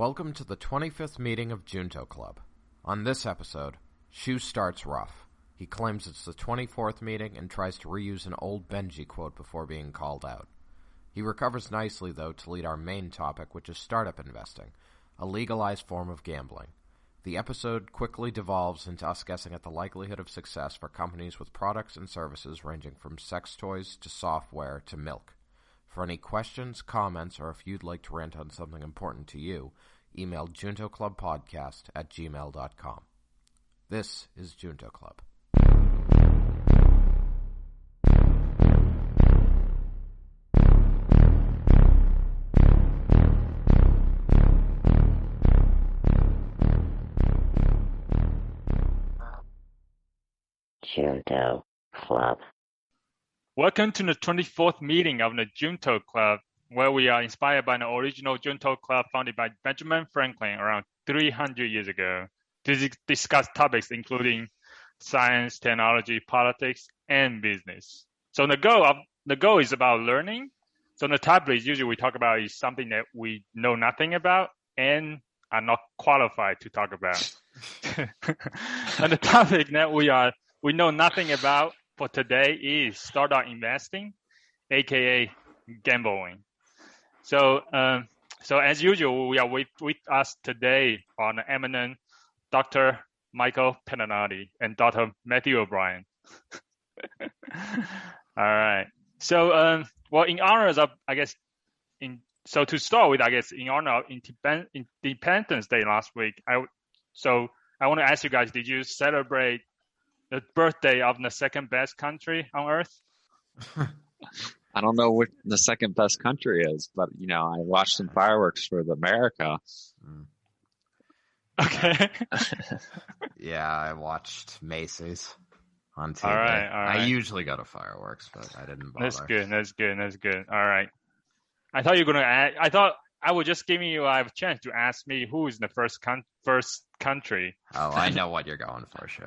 Welcome to the 25th meeting of Junto Club. On this episode, Shu starts rough. He claims it's the 24th meeting and tries to reuse an old Benji quote before being called out. He recovers nicely, though, to lead our main topic, which is startup investing, a legalized form of gambling. The episode quickly devolves into us guessing at the likelihood of success for companies with products and services ranging from sex toys to software to milk. For any questions, comments, or if you'd like to rant on something important to you, email juntoclubpodcast@gmail.com. This is Junto Club. Junto Club. Welcome to the 24th meeting of the Junto Club, where we are inspired by the original Junto Club founded by Benjamin Franklin around 300 years ago to discuss topics including science, technology, politics, and business. So the goal is about learning. So the topic usually we talk about is something that we know nothing about and are not qualified to talk about. And the topic that we know nothing about for today is startup investing, aka gambling. So as usual, we are with us today on the eminent Dr. Michael Penanati and Dr. Matthew O'Brien. All right. So, in honor of, to start with, in honor of Independence Day last week, I want to ask you guys, did you celebrate the birthday of the second best country on earth? I don't know what the second best country is, but, I watched some fireworks for America. Okay. Yeah, I watched Macy's on TV. All right. I usually go to fireworks, but I didn't bother. That's good. All right. I thought you were going to add, I thought I would just give you a chance to ask me who is the first country. Oh, I know what you're going for, Shu.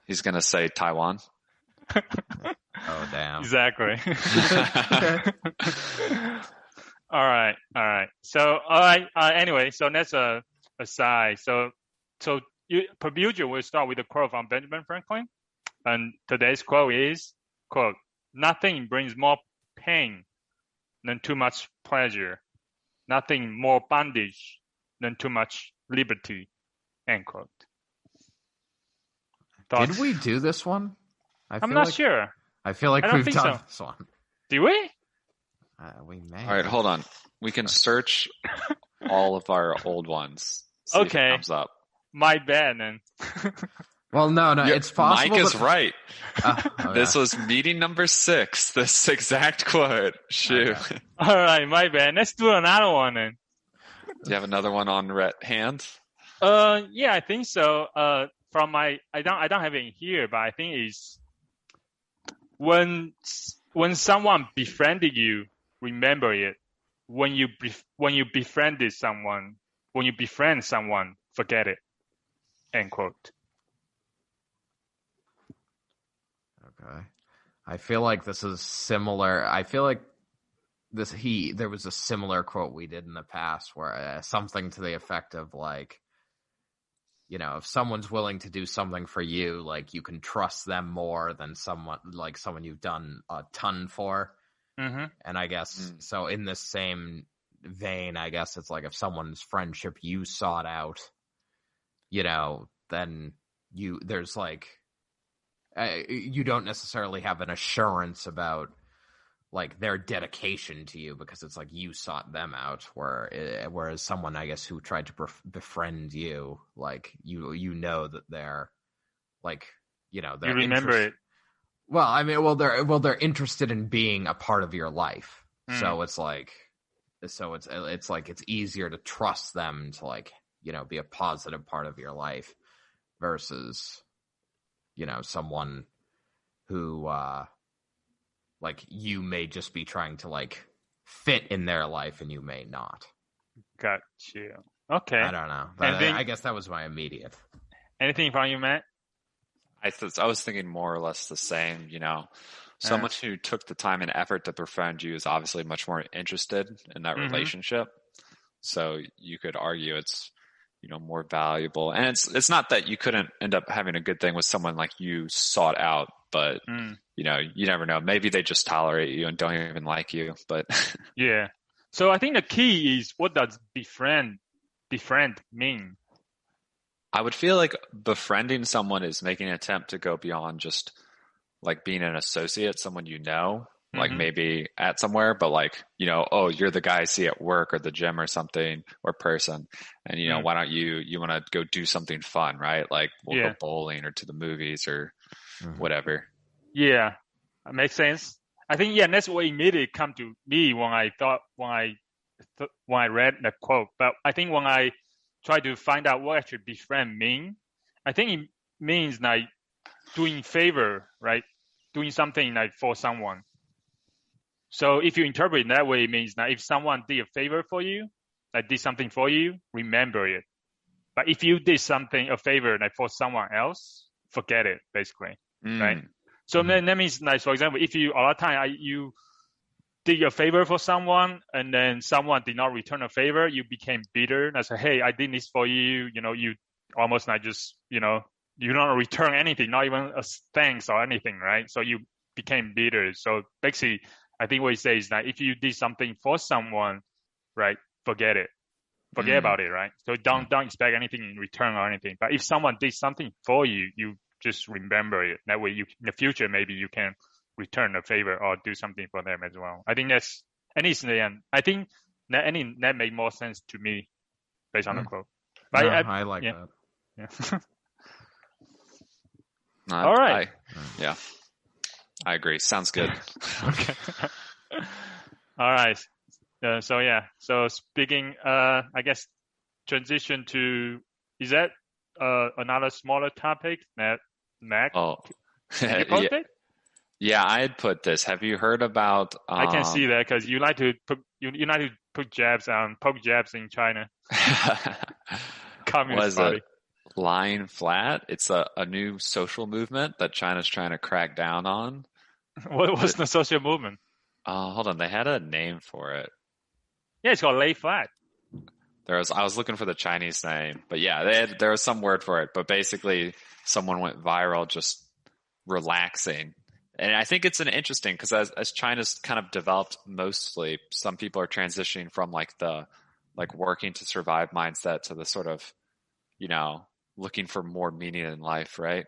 He's going to say Taiwan. Oh, damn. Exactly. All right. So, anyway, so that's a aside. So per usual, we'll start with a quote from Benjamin Franklin. And today's quote is, quote, "Nothing brings more pain than too much pleasure. Nothing more bondage than too much liberty." End quote. Did we do this one? I'm not sure. I feel like we've done this one. Do we? We may. All right, hold on. We can search all of our old ones. See if it comes up. My bad, then. Well, no, it's possible. Mike is right. Okay. This was meeting number 6. This exact quote. Shoot. Okay. All right, my bad. Let's do another one then. Do you have another one on hand? Yeah, I think so. From I don't have it here, but I think it's when someone befriended you, remember it. When you befriend someone, forget it. End quote. Okay. I feel like this is similar. I feel like there was a similar quote we did in the past where something to the effect of like, if someone's willing to do something for you, like you can trust them more than someone you've done a ton for. Mm-hmm. And I guess, so in this same vein, I guess it's like if someone's friendship you sought out, then there's like, you don't necessarily have an assurance about like their dedication to you because it's like you sought them out, whereas someone, I guess, who tried to befriend you, like you know that they're like, they're you remember it. Well, I mean, they're interested in being a part of your life. So it's like, it's easier to trust them to like, be a positive part of your life versus, someone who, like you may just be trying to like fit in their life and you may not. Got you. Okay. I don't know. I guess that was my immediate. Anything from you, Matt? I was thinking more or less the same, Someone who took the time and effort to befriend you is obviously much more interested in that relationship. So you could argue it's, more valuable. And it's not that you couldn't end up having a good thing with someone like you sought out, but you never know. Maybe they just tolerate you and don't even like you, but Yeah. So I think the key is, what does befriend mean? I would feel like befriending someone is making an attempt to go beyond just like being an associate, someone like maybe at somewhere, but like, oh, you're the guy I see at work or the gym or something, or person. And, why don't you want to go do something fun, right? Like we'll go bowling or to the movies or whatever. Yeah, that makes sense. I think, that's what immediately come to me when I read the quote. But I think when I try to find out what actually befriend mean, I think it means like doing favor, right? Doing something like for someone. So if you interpret it that way, it means that if someone did a favor for you, like did something for you, remember it. But if you did a favor like for someone else, forget it, basically, right? So then that means, like, for example, if you a lot of time you did a favor for someone and then someone did not return a favor, you became bitter. And I said, hey, I did this for you. You almost like just, you don't return anything, not even a thanks or anything, right? So you became bitter. So basically, I think what he says is that if you did something for someone, right, forget it. Forget about it, right? So don't expect anything in return or anything. But if someone did something for you, you just remember it. That way in the future, maybe you can return a favor or do something for them as well. I think that's, at least in the end, I think that made more sense to me based on the quote. But I like that. Yeah. All right. I agree. Sounds good. Okay. All right. So speaking, I guess transition to, is that another smaller topic that Mac? Oh, Did you post it? Yeah, I had put this. Have you heard about? I can see that because you like to poke jabs in China. Communist Party. Lying flat. It's a new social movement that China's trying to crack down on. What was the social movement? Hold on, they had a name for it. Yeah, it's called lay flat. I was looking for the Chinese name, but yeah, there was some word for it. But basically, someone went viral just relaxing, and I think it's an interesting because as China's kind of developed, mostly some people are transitioning from like the working to survive mindset to the sort of looking for more meaning in life, right?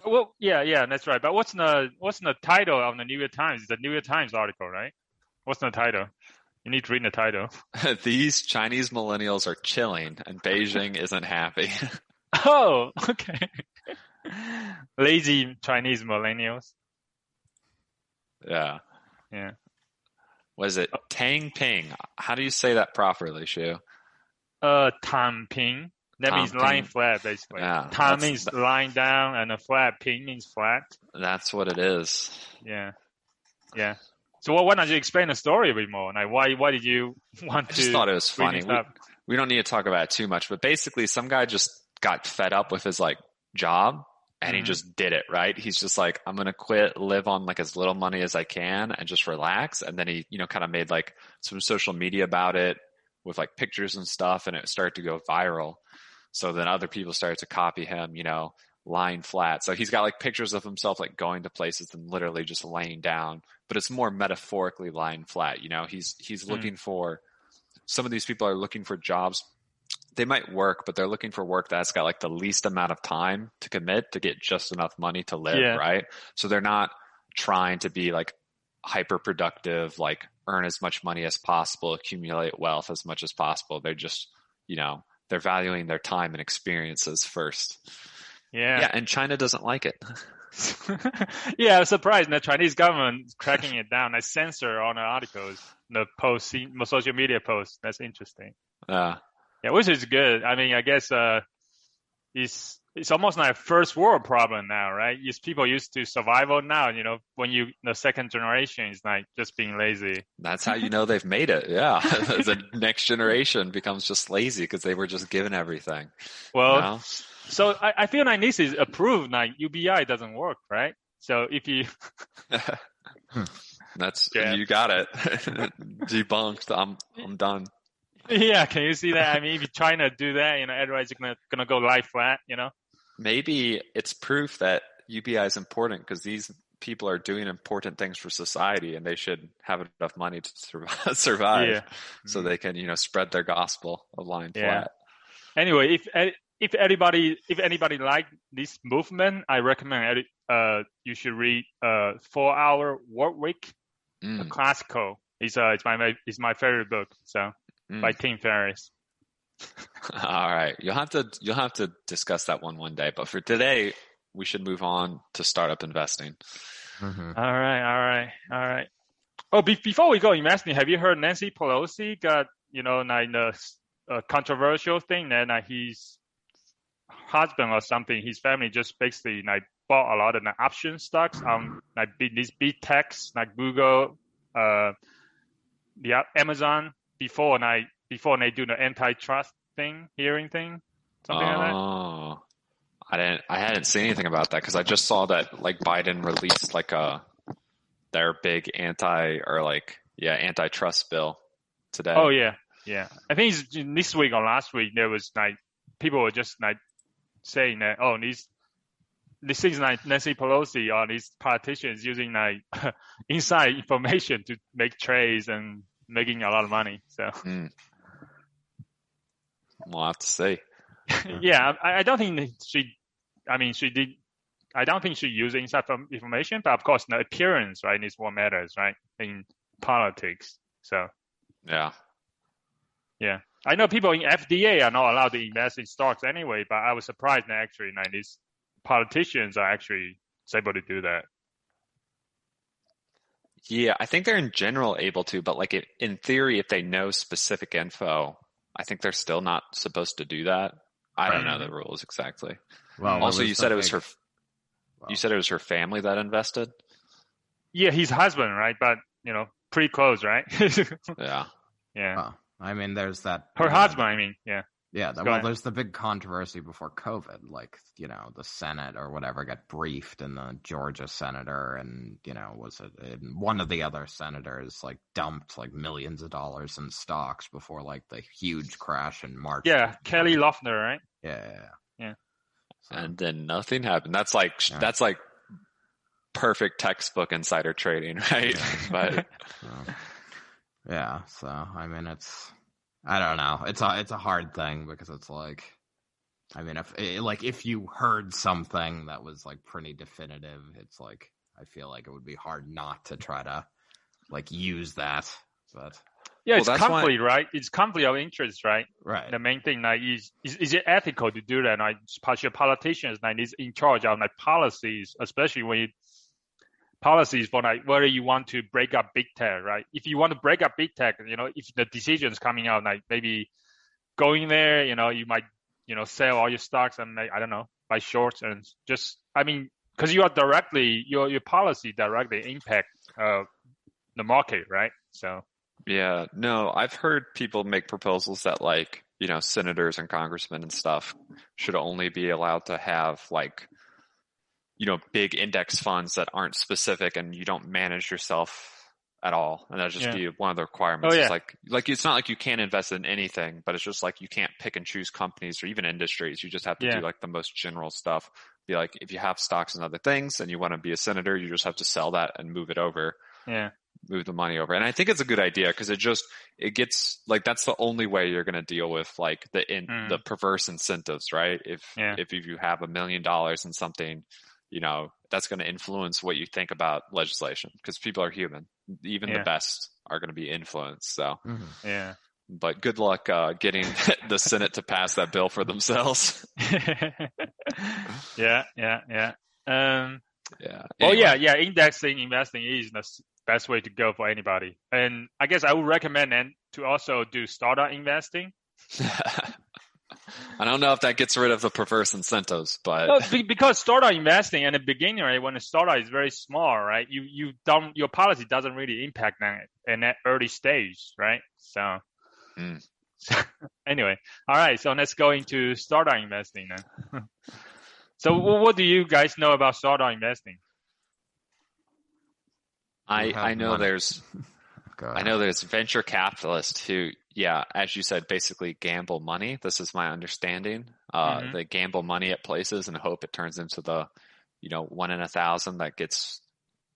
Well, yeah, that's right. But what's the title of the New York Times? It's the New York Times article, right? What's the title? You need to read the title. These Chinese millennials are chilling, and Beijing isn't happy. Oh, okay. Lazy Chinese millennials. Yeah. Yeah. Was it Tang Ping? How do you say that properly, Shu? Tan Ping. That means lying flat, basically. Yeah, Tan means lying down, and a flat. Ping means flat. That's what it is. Yeah. So why don't you explain the story a bit more? Like, why did you want to? I just thought it was funny. We don't need to talk about it too much, but basically, some guy just got fed up with his job, and he just did it. Right? He's just like, I'm gonna quit, live on as little money as I can, and just relax. And then he, kind of made some social media about it with pictures and stuff, and it started to go viral. So then other people started to copy him, lying flat. So he's got pictures of himself going to places and literally just laying down, but it's more metaphorically lying flat. He's looking for, some of these people are looking for jobs. They might work, but they're looking for work that's got the least amount of time to commit to get just enough money to live, right? So they're not trying to be hyper productive, earn as much money as possible, accumulate wealth as much as possible. They're just, they're valuing their time and experiences first. Yeah, and China doesn't like it. Yeah, I was surprised the Chinese government is cracking it down. Censor on the articles, the posts, social media posts. That's interesting. Yeah, which is good. I mean, I guess it's almost like a first world problem now, right? People used to survival now. When the second generation is just being lazy. That's how they've made it. Yeah, the next generation becomes just lazy because they were just given everything. Well. So I feel like this is approved. UBI doesn't work, right? So if you, you got it. Debunked. I'm done. Yeah, can you see that? I mean, if you're trying to do that, everybody's gonna go lie flat, Maybe it's proof that UBI is important because these people are doing important things for society, and they should have enough money to survive, Yeah. so they can, spread their gospel of lying Yeah. flat. Anyway, if anybody like this movement, I recommend you should read 4 Hour Work Week, a classical. It's my favorite book. So by Tim Ferriss. All right, you'll have to discuss that one day. But for today, we should move on to startup investing. Mm-hmm. All right. Oh, before we go investing, have you heard Nancy Pelosi got a controversial thing that his husband or something, his family just basically bought a lot of option stocks on these big techs like Google, Amazon before they do the antitrust hearing thing, something like that. Oh, I hadn't seen anything about that because I just saw that Biden released their big antitrust bill today. Oh yeah. I think it's this week or last week there was people were just saying that this things Nancy Pelosi or these politicians using inside information to make trades and making a lot of money. So we'll have to see. Yeah, I don't think she did. I don't think she used inside information, but of course the appearance, right, is what matters, right, in politics. So yeah, I know people in FDA are not allowed to invest in stocks anyway, but I was surprised that actually these politicians are actually able to do that. Yeah, I think they're in general able to, but in theory, if they know specific info, I think they're still not supposed to do that. I don't know the rules exactly. Well, also, you said it was her. You said it was her family that invested. Yeah, his husband, right? But pretty close, right? Yeah. Yeah. Well, I mean, there's that. Her husband, I mean, yeah. Yeah, well, there's the big controversy before COVID, the Senate or whatever got briefed, and the Georgia senator and, one of the other senators, dumped, millions of dollars in stocks before, the huge crash in March. Yeah, Kelly Loeffler, right? Yeah. So, and then nothing happened. That's perfect textbook insider trading, right? Yeah. But yeah, so, I mean, I don't know. It's a hard thing because it's if you heard something that was pretty definitive, it's I feel like it would be hard not to try to use that. But yeah, it's conflict, right? It's conflict of interest, right? Right. The main thing is it ethical to do that? Partial politicians is in charge of policies, especially when policies for whether you want to break up big tech, right? If you want to break up big tech, if the decisions coming out, maybe going there, you might, sell all your stocks and I don't know, buy shorts and just, because you are your policy directly impact the market, right? So. Yeah, no, I've heard people make proposals that senators and congressmen and stuff should only be allowed to have big index funds that aren't specific and you don't manage yourself at all. And that'd just be one of the requirements. Oh, yeah. It's it's not you can't invest in anything, but it's just you can't pick and choose companies or even industries. You just have to do the most general stuff. Be if you have stocks and other things and you want to be a senator, you just have to sell that and move it over. Yeah. Move the money over. And I think it's a good idea because it gets that's the only way you're going to deal with the perverse incentives, right? If you have $1 million in something, that's going to influence what you think about legislation because people are human. Even the best are going to be influenced. So, yeah. But good luck getting the Senate to pass that bill for themselves. Yeah. Anyway. Indexing investing is the best way to go for anybody. And I guess I would recommend then to also do startup investing. I don't know if that gets rid of the perverse incentives, but because startup investing in the beginning, right, when the startup is very small, right, your policy doesn't really impact that in that early stage, right? So anyway, all right, so let's go into startup investing then. So what do you guys know about startup investing? I know there's venture capitalists who yeah, as you said, basically gamble money. This is my understanding. They gamble money at places and hope it turns into the, 1 in 1,000 that gets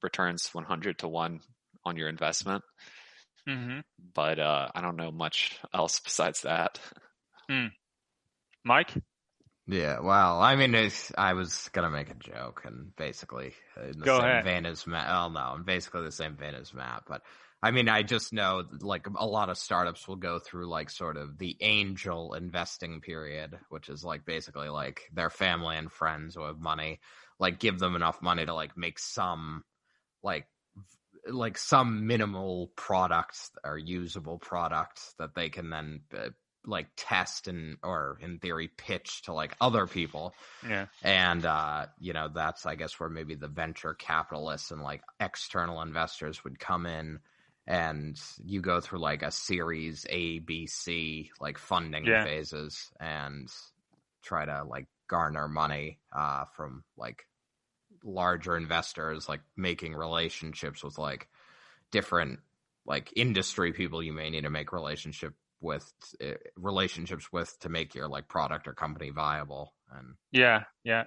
returns 100 to 1 on your investment. But I don't know much else besides that. Mike? Yeah, well, I mean, I was gonna make a joke, and basically in the same vein as Matt. Oh no, in basically the same vein as Matt. But I mean, I just know like a lot of startups will go through like sort of the angel investing period, which is like basically like their family and friends who have money, like give them enough money to like make some like some minimal product or usable product that they can then like test or in theory pitch to like other people. Yeah. And that's I guess where maybe the venture capitalists and like external investors would come in, and you go through like a series A, B, C like funding phases and try to like garner money from like larger investors, like making relationships with like different like industry people you may need to make relationships with to make your like product or company viable. And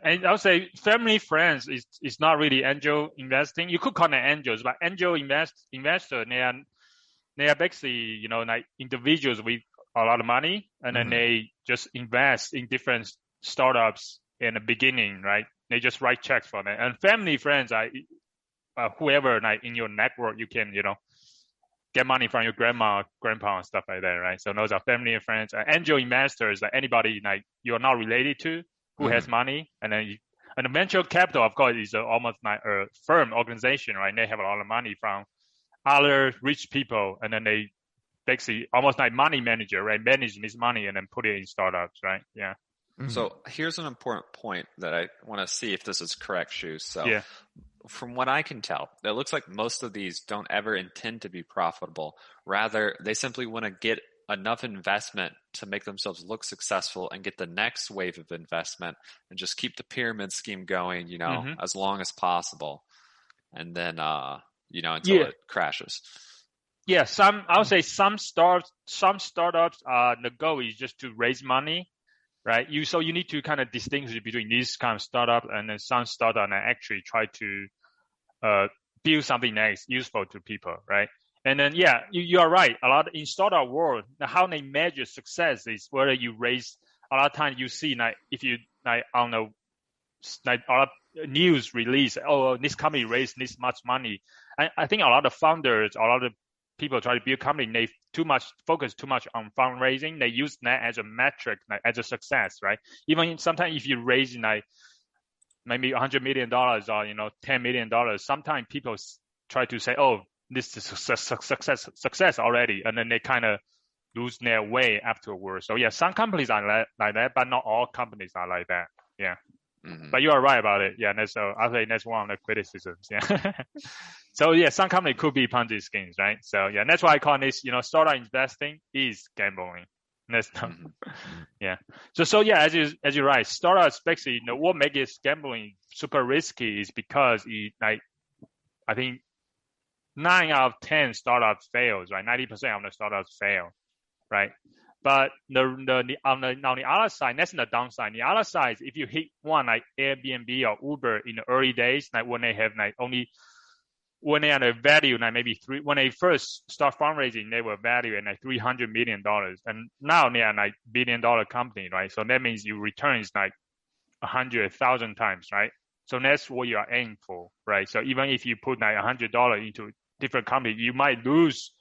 and I would say family friends is not really angel investing. You could call them angels, but angel investor they are basically like individuals with a lot of money, and then they just invest in different startups in the beginning, right? They just write checks for them. And family friends are whoever like in your network you can get money from your grandma, grandpa, and stuff like that, right? So those are family and friends. Angel investors are anybody like you're not related to who has money, and then and the venture capital, of course, is almost like a firm organization, right? They have a lot of money from other rich people, and then they basically almost like money manager, right? Manage this money and then put it in startups, right? Yeah. So here's an important point that I want to see if this is correct, Shu. So from what I can tell, it looks like most of these don't ever intend to be profitable. Rather, they simply want to get enough investment to make themselves look successful and get the next wave of investment and just keep the pyramid scheme going, as long as possible. And then, until it crashes. Yeah, I would say some startups, the goal is just to raise money, right? So you need to kind of distinguish between this kind of startup and then some startup that actually try to build something that is useful to people, right? And then, you are right. A lot in startup world, how they measure success is whether you raise. A lot of times you see like if you like I don't know, like a lot of news release, this company raised this much money. I think a lot of founders, a lot of people try to build company, they focus too much on fundraising. They use that as a metric, like as a success, right? Even sometimes if you raise like maybe $100 million or $10 million, sometimes people try to say, "Oh, this is success already," and then they kind of lose their way afterwards. So some companies are like that, but not all companies are like that. Yeah. But you are right about it. Yeah, I think that's one of the criticisms. Yeah. So some company could be Ponzi schemes, right? So that's why I call this, startup investing is gambling. That's So as you're right, startups basically, what makes gambling super risky is because I think 9 out of 10 startups fails, right? 90% of the startups fail, right? But on the other side, that's the downside. The other side, if you hit one like Airbnb or Uber in the early days, like when they have when they had a value, like maybe when they first start fundraising, they were valued at like $300 million, and now they are like $1 billion company, right? So that means your return is like 100,000 times, right? So that's what you are aiming for, right? So even if you put like $100 into different company, you might lose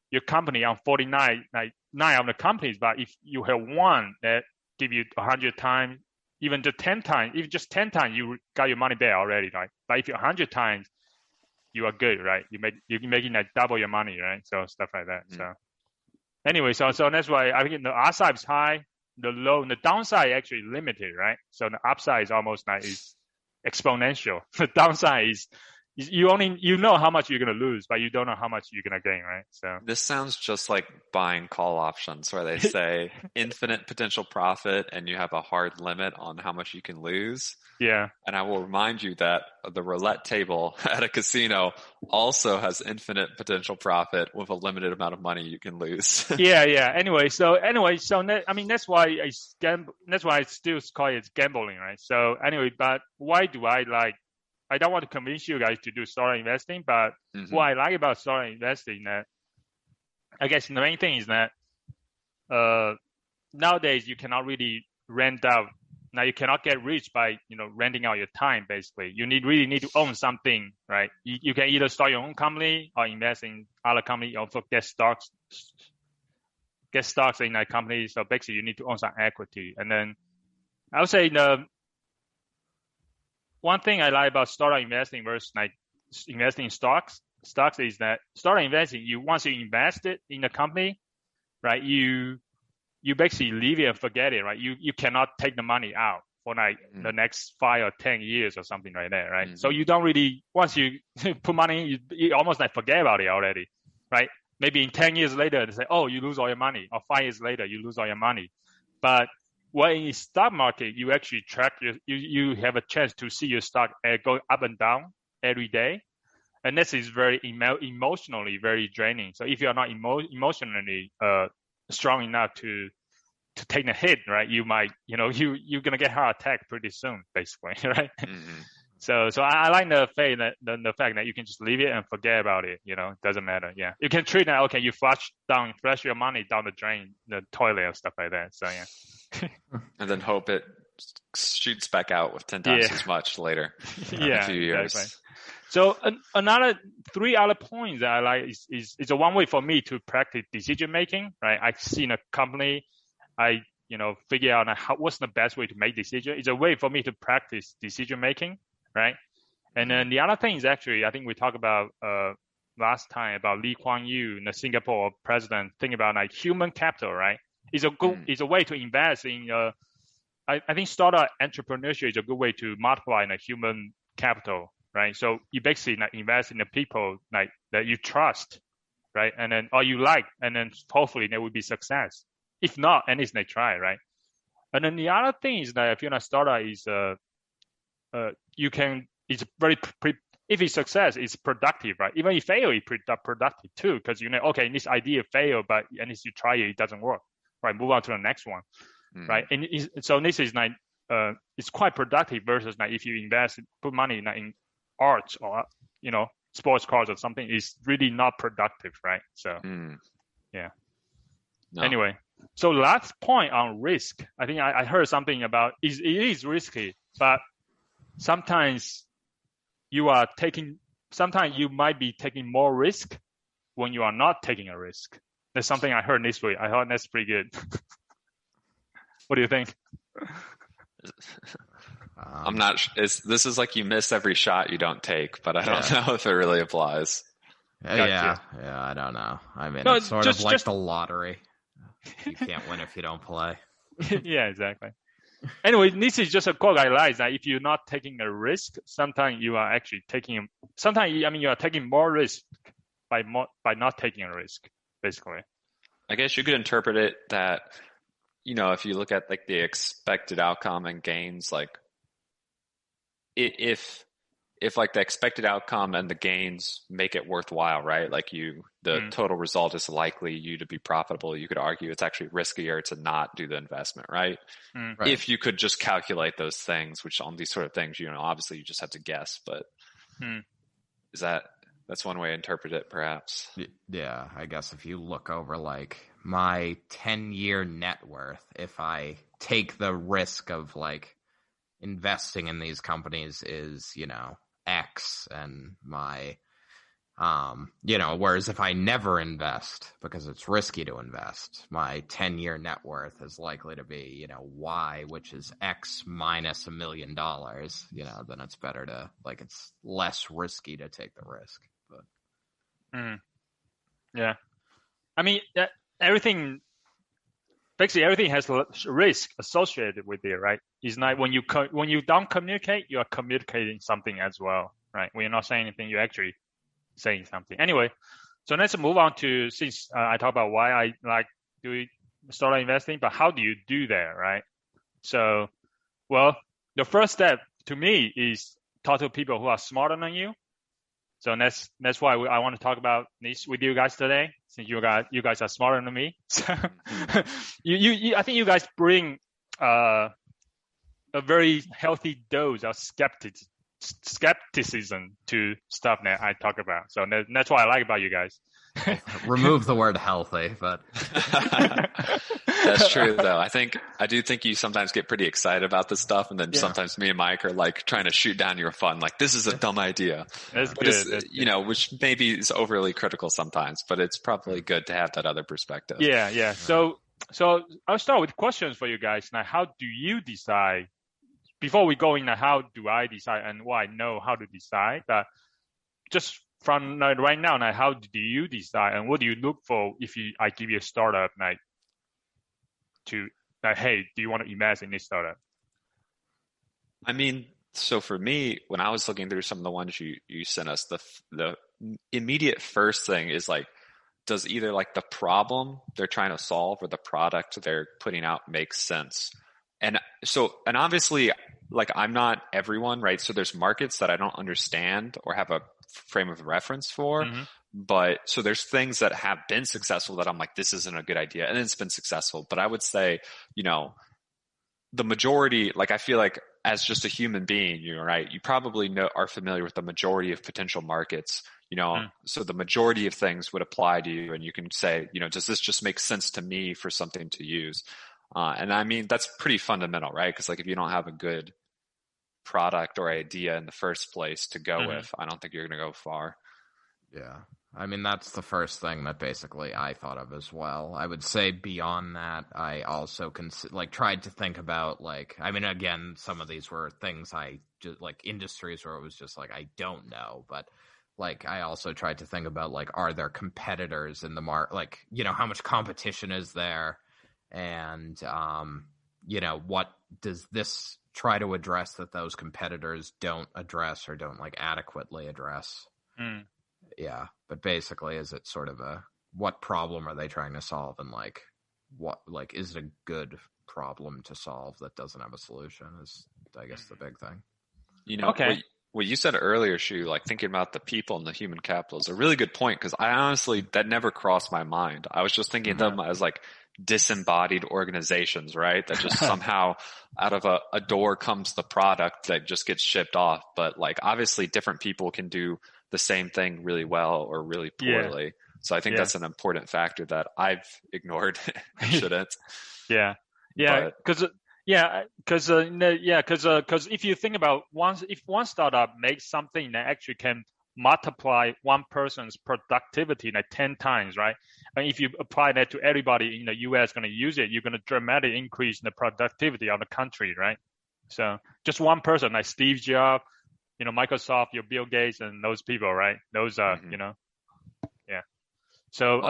your company on 49, like 9 of the companies. But if you have one that give you 100 times, even just 10 times, you got your money back already, right? But if you're 100 times, you are good, right? You're making like double your money, right? So stuff like that. So anyway, so that's why I think the upside is high, the downside actually limited, right? So the upside is almost like is exponential. The downside is you know how much you're gonna lose, but you don't know how much you're gonna gain, right? So this sounds just like buying call options where they say infinite potential profit and you have a hard limit on how much you can lose. yeah. And I will remind you that the roulette table at a casino also has infinite potential profit with a limited amount of money you can lose. Yeah. Anyway, that's why that's why I still call it gambling, right? So anyway, but why do I don't want to convince you guys to do stock investing, but what I like about stock investing that I guess the main thing is that nowadays you cannot really rent out. Now you cannot get rich by renting out your time. Basically, you really need to own something, right? You can either start your own company or invest in other company, or get stocks in that company. So basically, you need to own some equity. And then I would say one thing I like about stock investing versus investing in stocks is that stock investing, once you invest it in a company, right? You basically leave it and forget it, right? You cannot take the money out for the next 5 or 10 years or something like that, right? So you don't really, once you put money, you almost forget about it already, right? Maybe in 10 years later, they say, oh, you lose all your money, or 5 years later, you lose all your money. But when in the stock market, you actually track you have a chance to see your stock go up and down every day. And this is very emotionally very draining. So if you're not emotionally strong enough to take the hit, right? You might, you're gonna get heart attack pretty soon, basically, right? So I like the fact that you can just leave it and forget about it. It doesn't matter. Yeah, you can treat that. Okay, you flush your money down the drain, the toilet and stuff like that. So yeah, and then hope it shoots back out with 10 times as much later. In a few years. Exactly. So another 3 other points that I like is a one way for me to practice decision making, right? I've seen a company, I figure out what's the best way to make decision. It's a way for me to practice decision making, right? And then the other thing is actually, I think we talked about last time about Lee Kuan Yew, the Singapore president, thinking about human capital, right? It's a way to invest in. I think startup entrepreneurship is a good way to multiply the human capital. Right, so you basically invest in the people that you trust, right, and then or you like, and then hopefully there will be success. If not, at least they try, right? And then the other thing is that if you're not a startup, is it's very if it's success, it's productive, right? Even if fail, it's productive too, because okay, this idea failed, but at least you try it doesn't work, right? Move on to the next one, right? And so this is it's quite productive versus if you put money in arts or sports cars or something, is really not productive, right? So yeah. No. Anyway, so last point on risk. I think I heard something about it is risky, but sometimes you might be taking more risk when you are not taking a risk. That's something I heard this week. I thought that's pretty good. What do you think? I'm not. This is like you miss every shot you don't take, but I don't know if it really applies. Yeah, I don't know. I mean, it's sort of like the lottery. You can't win if you don't play. Yeah, exactly. Anyway, this is just a quote I like, that if you're not taking a risk, sometimes you are actually taking. Sometimes you are taking more risk by not taking a risk, basically. I guess you could interpret it that, if you look at the expected outcome and gains, if the expected outcome and the gains make it worthwhile, right? The total result is likely you to be profitable. You could argue it's actually riskier to not do the investment, right? Right. If you could just calculate those things, which on these sort of things, obviously you just have to guess, but that's one way to interpret it, perhaps. Yeah, I guess if you look over my 10-year net worth, if I take the risk of investing in these companies is, X, and my, whereas if I never invest because it's risky to invest, my 10-year net worth is likely to be, Y, which is X minus $1 million, then it's better to, it's less risky to take the risk. But yeah, I mean, everything has risk associated with it, right? It's not when you don't communicate, you are communicating something as well, right? When you're not saying anything, you're actually saying something. Anyway, so let's move on to, since I talked about why I like doing startup investing, but how do you do that, right? So, well, the first step to me is talk to people who are smarter than you. So that's why I want to talk about this with you guys today, since you guys are smarter than me. So I think you guys bring a very healthy dose of skepticism to stuff that I talk about. So that's what I like about you guys. Remove the word healthy, but that's true though. I do think you sometimes get pretty excited about this stuff, and then sometimes me and Mike are like trying to shoot down your fun, like this is a dumb idea. That's good. Which maybe is overly critical sometimes, but it's probably good to have that other perspective. Yeah. So I'll start with questions for you guys. Now, how do you decide? Before we go in, how do I decide and why I know how to decide? But just from right now, how do you decide and what do you look for if I give you a startup, hey, do you want to invest in this startup? I mean, so for me, when I was looking through some of the ones you sent us, the immediate first thing is like, does either like the problem they're trying to solve or the product they're putting out make sense? And obviously, like I'm not everyone, right? So there's markets that I don't understand or have a frame of reference for. Mm-hmm. But so there's things that have been successful that I'm like, this isn't a good idea. And it's been successful. But I would say, the majority, like I feel like as just a human being, right, you probably are familiar with the majority of potential markets, so the majority of things would apply to you and you can say, does this just make sense to me for something to use? And I mean, that's pretty fundamental, right? Because like if you don't have a good product or idea in the first place to go with, I don't think you're going to go far. Yeah. I mean, that's the first thing that basically I thought of as well. I would say beyond that, I also tried to think about again, some of these were things I just industries where it was just I don't know, but I also tried to think about are there competitors in the market? How much competition is there? And, what does this try to address that those competitors don't address or don't adequately address? Yeah. But basically, is it sort of what problem are they trying to solve? And is it a good problem to solve that doesn't have a solution is, I guess, the big thing. Okay. What you said earlier, Shu, thinking about the people and the human capital is a really good point because I honestly, that never crossed my mind. I was just thinking of them as disembodied organizations, right? That just somehow out of a door comes the product that just gets shipped off. But obviously different people can do the same thing really well or really poorly. Yeah. So I think that's an important factor that I've ignored and shouldn't. Yeah. Because if you think about if one startup makes something that actually can multiply one person's productivity 10 times, right? And if you apply that to everybody in the US going to use it, you're going to dramatically increase the productivity of the country, right? So just one person like Steve Jobs, Microsoft, your Bill Gates and those people, right? Those are, yeah. So, go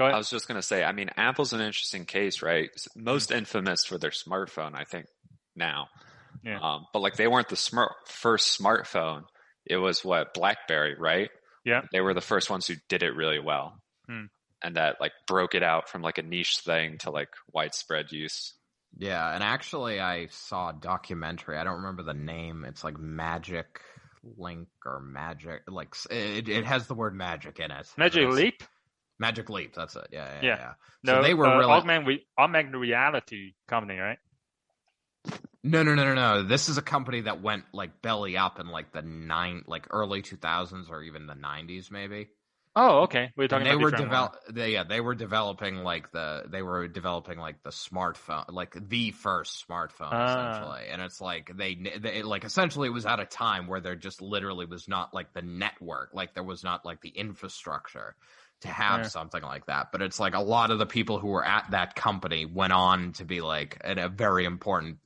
ahead. I was just going to say, I mean, Apple's an interesting case, right? Most infamous for their smartphone, I think, now. Yeah. But they weren't the first smartphone. It was BlackBerry, right? Yeah. They were the first ones who did it really well. And that broke it out from a niche thing to widespread use. Yeah, and actually I saw a documentary. I don't remember the name. It's Magic Link or Magic. It has the word magic in it. Magic Leap? Magic Leap, that's it. Yeah. No, so they were really augmented reality company, right? No. This is a company that went belly up in the early 2000s or even the 90s maybe. Oh, okay. We're talking they about were they were developing the smartphone, the first smartphone essentially. And it's they essentially it was at a time where there just literally was not the network, there was not the infrastructure to have something like that. But it's a lot of the people who were at that company went on to be a very important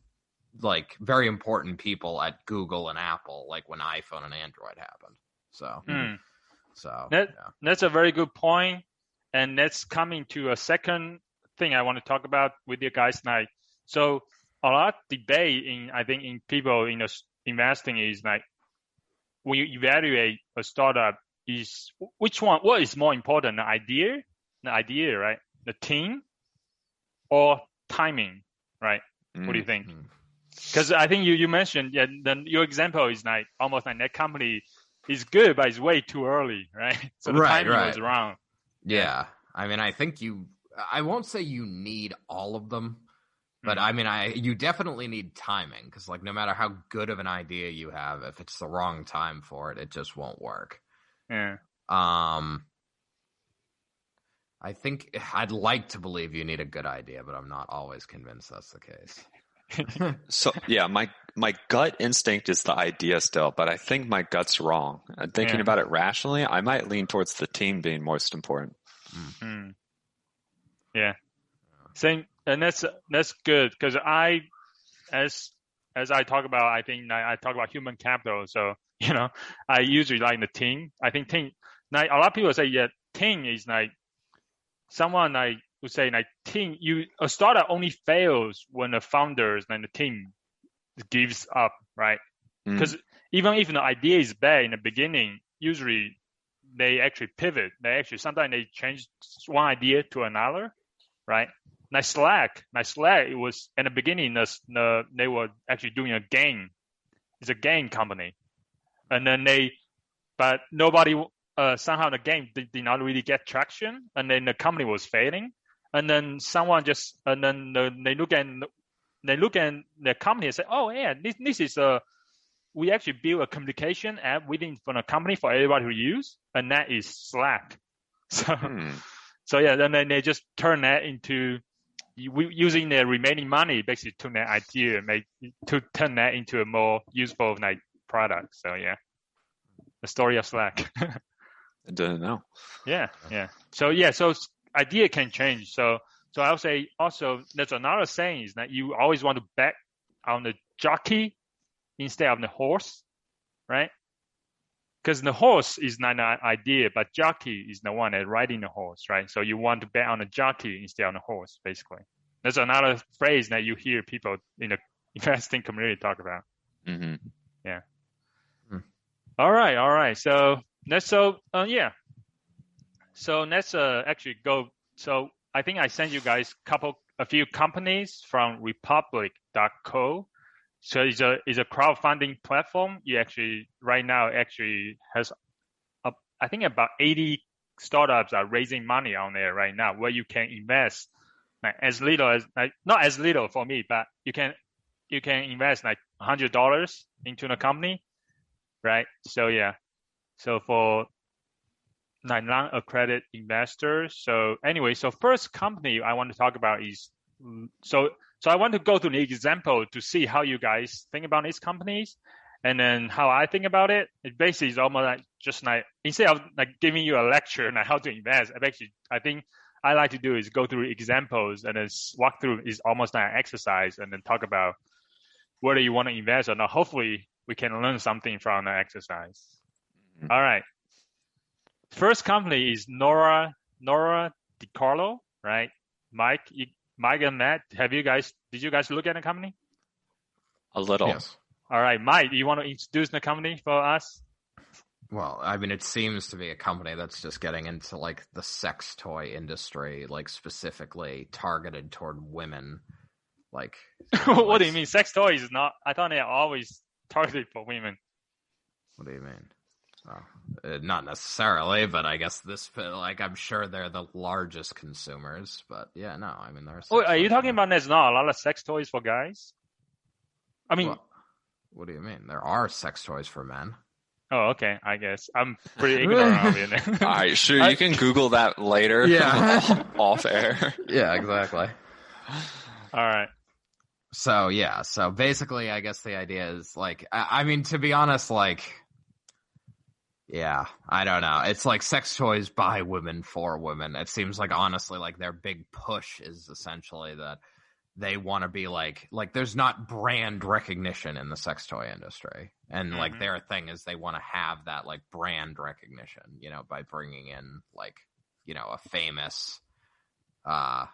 people at Google and Apple, when iPhone and Android happened. So. So that's a very good point, and that's coming to a second thing I want to talk about with you guys tonight. So a lot of debate in people in investing is when you evaluate a startup, is what is more important, the idea, right? The team or timing, right? What do you think? Because I think you mentioned, then your example is like almost like that company is good, but it's way too early, right? So the timing was wrong. Yeah. I mean, I think I won't say you need all of them, but I mean, you definitely need timing, because like no matter how good of an idea you have, if it's the wrong time for it, it just won't work. Yeah. I think I'd like to believe you need a good idea, but I'm not always convinced that's the case. So yeah, my gut instinct is the idea still, but I think my gut's wrong. Thinking about it rationally, I might lean towards the team being most important. Yeah, same, and that's good, because as I talk about, I think I talk about human capital. So I usually like the team. I think team. Like a lot of people say, team is like someone like would say like team. A startup only fails when the founders and the team gives up, right? Because even if the idea is bad in the beginning, usually they actually pivot. Sometimes they change one idea to another, right? Like Slack, it was in the beginning. They were actually doing a game. It's a game company, and then but nobody somehow the game did not really get traction, and then the company was failing, and then they look at the company and say, oh yeah, this is we actually build a communication app within for the company for everybody to use, and that is Slack. So then they just turn that into using their remaining money, basically turn that idea to turn that into a more useful like product. So yeah, the story of Slack. I didn't know. Yeah. So idea can change. So I'll say also there's another saying is that you always want to bet on the jockey instead of the horse, right? Because the horse is not an idea, but jockey is the one that's riding the horse, right? So you want to bet on the jockey instead of the horse, basically. There's another phrase that you hear people in the investing community talk about. Yeah. All right. So let's actually go. So I think I sent you guys a few companies from Republic.co. So it's a crowdfunding platform. You actually right now has I think about 80 startups are raising money on there right now, where you can invest as little as not as little for me, but you can invest like $100 into the company, right? So so for non-accredited investors. So anyway, first company I want to talk about is so I want to go to the example to see how you guys think about these companies, and then how I think about it. It basically is almost instead of giving you a lecture on how to invest, I think I like to do is go through examples and then walk through is almost like an exercise, and then talk about whether you want to invest or not. Hopefully we can learn something from the exercise. All right. First company is Nora DiCarlo, right? Mike and Matt, did you guys look at the company? A little. Yes. All right, Mike, do you want to introduce the company for us? Well, I mean, it seems to be a company that's just getting into the sex toy industry, specifically targeted toward women. What do you mean? Sex toys is not? I thought they are always targeted for women. What do you mean? Well, not necessarily, but I guess I'm sure they're the largest consumers. But yeah, no, I mean, there's. Are you talking about there's not a lot of sex toys for guys? I mean, what do you mean? There are sex toys for men. Oh, okay. I guess I'm pretty ignorant of it. All right, sure. You can Google that later. Yeah, off air. Yeah, exactly. All right. So yeah, so basically, I guess the idea is I mean, to be honest, yeah, I don't know. It's sex toys by women for women. It seems honestly, their big push is essentially that they want to be there's not brand recognition in the sex toy industry. And their thing is they want to have that brand recognition, by bringing in a famous, I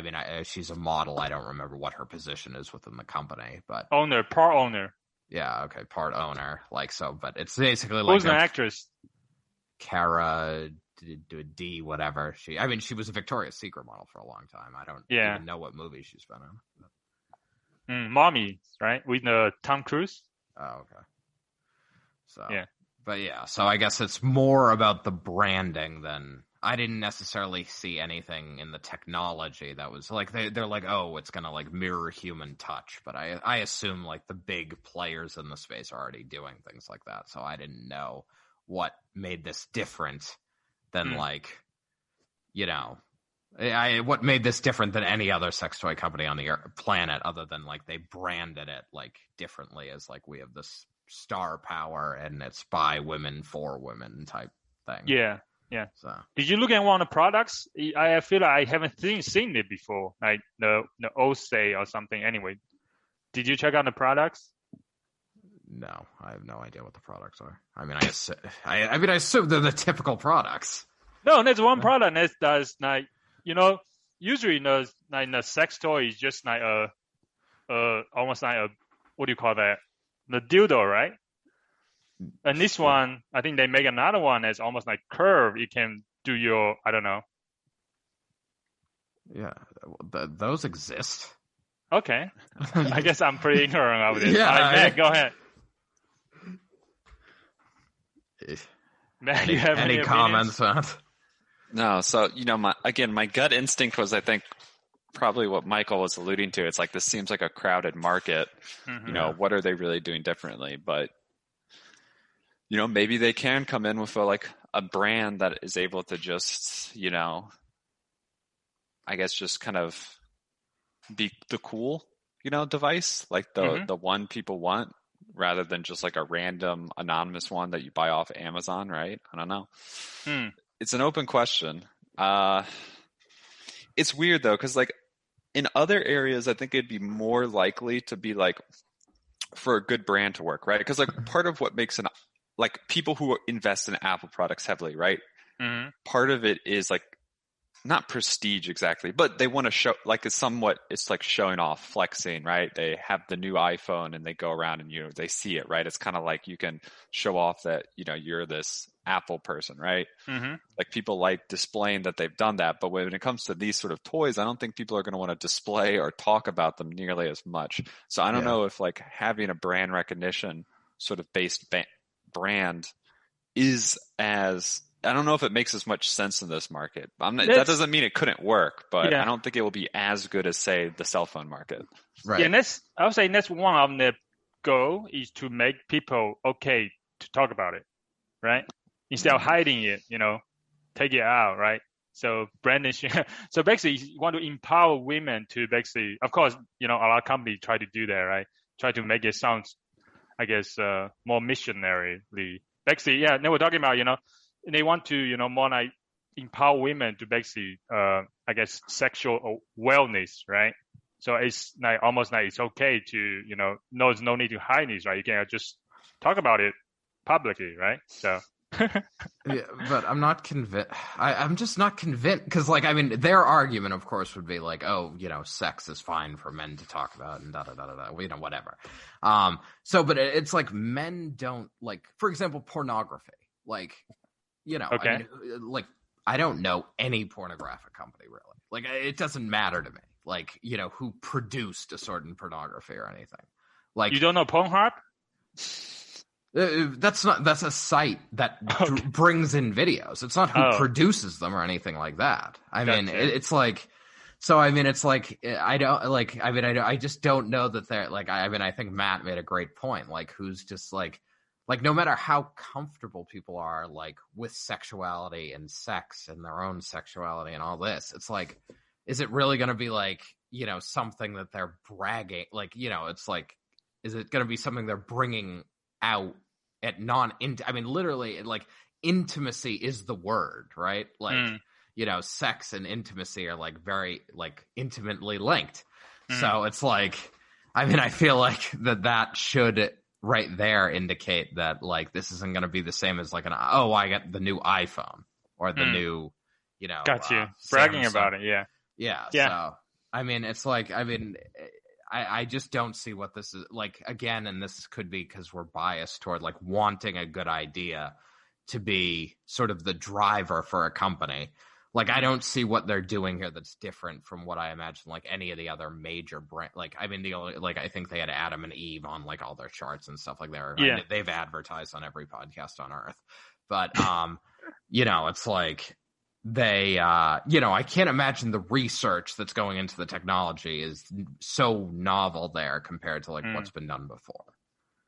mean, she's a model. I don't remember what her position is within the company, but part owner. Yeah, okay, part owner, like so, but it's basically like Who's the actress? Cara D whatever. She was a Victoria's Secret model for a long time. I don't even know what movie she's been in. Mommy, right? With Tom Cruise. Oh, okay. So yeah, but yeah, so I guess it's more about the branding than. I didn't necessarily see anything in the technology that was like they're like, oh, it's gonna like mirror human touch, but I assume like the big players in the space are already doing things like that, so I didn't know what made this different than like, you know, what made this different than any other sex toy company on the planet, other than like they branded it like differently as like we have this star power and it's by women for women type thing. Yeah. Yeah. So. Did you look at one of the products? I feel like I haven't seen it before, like the Osei or something. Anyway, did you check out the products? No, I have no idea what the products are. I mean, I assume they're the typical products. No, there's one product that's like, you know, usually the sex toy is just like almost like a, what do you call that? The dildo, right? And this one, I think they make another one that's almost like curved. You can do your, I don't know. Yeah, those exist. Okay. I guess I'm pretty ignorant of this. Yeah, Matt, go ahead. Matt, you have any comments on it? No, so, you know, my gut instinct was, I think, probably what Michael was alluding to. It's like, this seems like a crowded market. You know, what are they really doing differently? But, you know, maybe they can come in with a brand that is able to just, you know, I guess just kind of be the cool, you know, device, like the one people want, rather than just like a random anonymous one that you buy off Amazon, right? I don't know. It's an open question. It's weird though, because like in other areas, I think it'd be more likely to be like for a good brand to work, right? Because like part of what makes like people who invest in Apple products heavily, right? Part of it is like not prestige exactly, but they want to show, like it's like showing off, flexing, right? They have the new iPhone and they go around and, you know, they see it, right? It's kind of like you can show off that, you know, you're this Apple person, right? Like people like displaying that they've done that. But when it comes to these sort of toys, I don't think people are going to want to display or talk about them nearly as much. So I don't know if like having a brand recognition sort of based brand is as, I don't know if it makes as much sense in this market. That doesn't mean it couldn't work, but I don't think it will be as good as, say, the cell phone market. Right. Yeah, and I would say that's one of the goal is to make people okay to talk about it, right? Instead of hiding it, you know, take it out, right? So branding, so basically you want to empower women to basically, of course, you know, a lot of companies try to do that, right? Try to make it sound, I guess, more missionarily. Basically, yeah, they were talking about, you know, they want to, you know, more like empower women to basically, I guess, sexual wellness, right? So it's like almost like it's okay to, you know, there's no need to hide this, right? You can just talk about it publicly, right? So. Yeah, but I'm not convinced. I'm just not convinced because, like, I mean, their argument, of course, would be like, oh, you know, sex is fine for men to talk about and da da da da da, you know, whatever. So, but it's like men don't like, for example, pornography, like. You know, okay. I mean, like, I don't know any pornographic company, really. Like, it doesn't matter to me, like, you know, who produced a certain pornography or anything. Like, you don't know Pornhub? That's a site that brings in videos. It's not who produces them or anything like that. I mean, it's like, so, I mean, it's like, I don't, like, I mean, I just don't know that they're, like, I mean, I think Matt made a great point, like, who's just, like, no matter how comfortable people are, like, with sexuality and sex and their own sexuality and all this, it's like, is it really going to be, like, you know, something that they're bragging, like, you know, it's like, is it going to be something they're bringing out at I mean, literally, like, intimacy is the word, right? Like, you know, sex and intimacy are, like, very, like, intimately linked. So it's like, I mean, I feel like that should right there indicate that, like, this isn't going to be the same as like I got the new iPhone or the new, you know, got you bragging Samsung. about it. Yeah. So I mean, it's like, I mean, I just don't see what this is like again, and this could be because we're biased toward like wanting a good idea to be sort of the driver for a company. Like, I don't see what they're doing here that's different from what I imagine like any of the other major brand. Like, I mean, the only like I think they had Adam and Eve on like all their charts and stuff like that. Yeah. They've advertised on every podcast on earth, but it's like they I can't imagine the research that's going into the technology is so novel there compared to like what's been done before.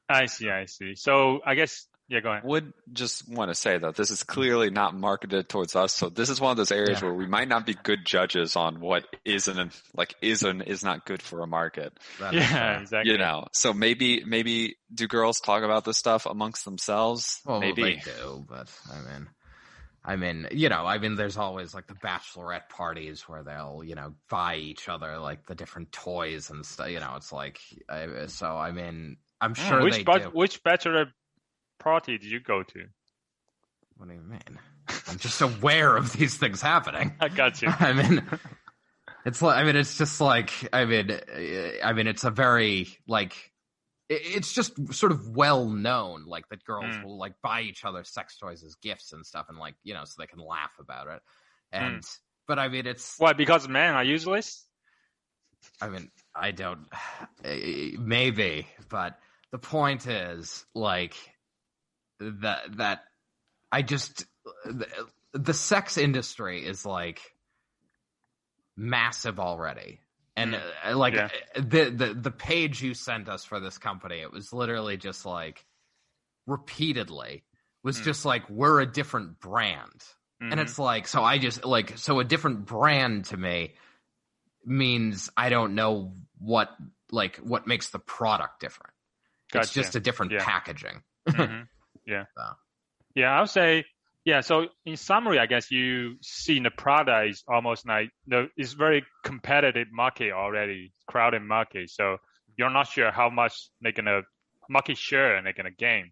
I see. So I guess, yeah, go ahead. Would just want to say that this is clearly not marketed towards us. So this is one of those areas where we might not be good judges on what is and is not good for a market. Exactly. So maybe do girls talk about this stuff amongst themselves? Well, maybe they do, but I mean, there's always like the bachelorette parties where they'll, buy each other like the different toys and stuff. It's like, I'm sure they do. Which bachelorette party did you go to? What do you mean? I'm just aware of these things happening. I got you. It's a very like, it's just sort of well known, like that girls will like buy each other sex toys as gifts and stuff, and like so they can laugh about it. And but it's why? Because men are useless. I don't. Maybe, but the point is like that I just the sex industry is like massive already. And the page you sent us for this company, it was literally just like repeatedly was just like, we're a different brand. And it's like, so I just like, so a different brand to me means I don't know what makes the product different. Gotcha. It's just a different packaging. Yeah. I would say, so in summary, I guess you see the product is almost like it's very competitive market already, crowded market. So you're not sure how much they're gonna market share and they're gonna gain,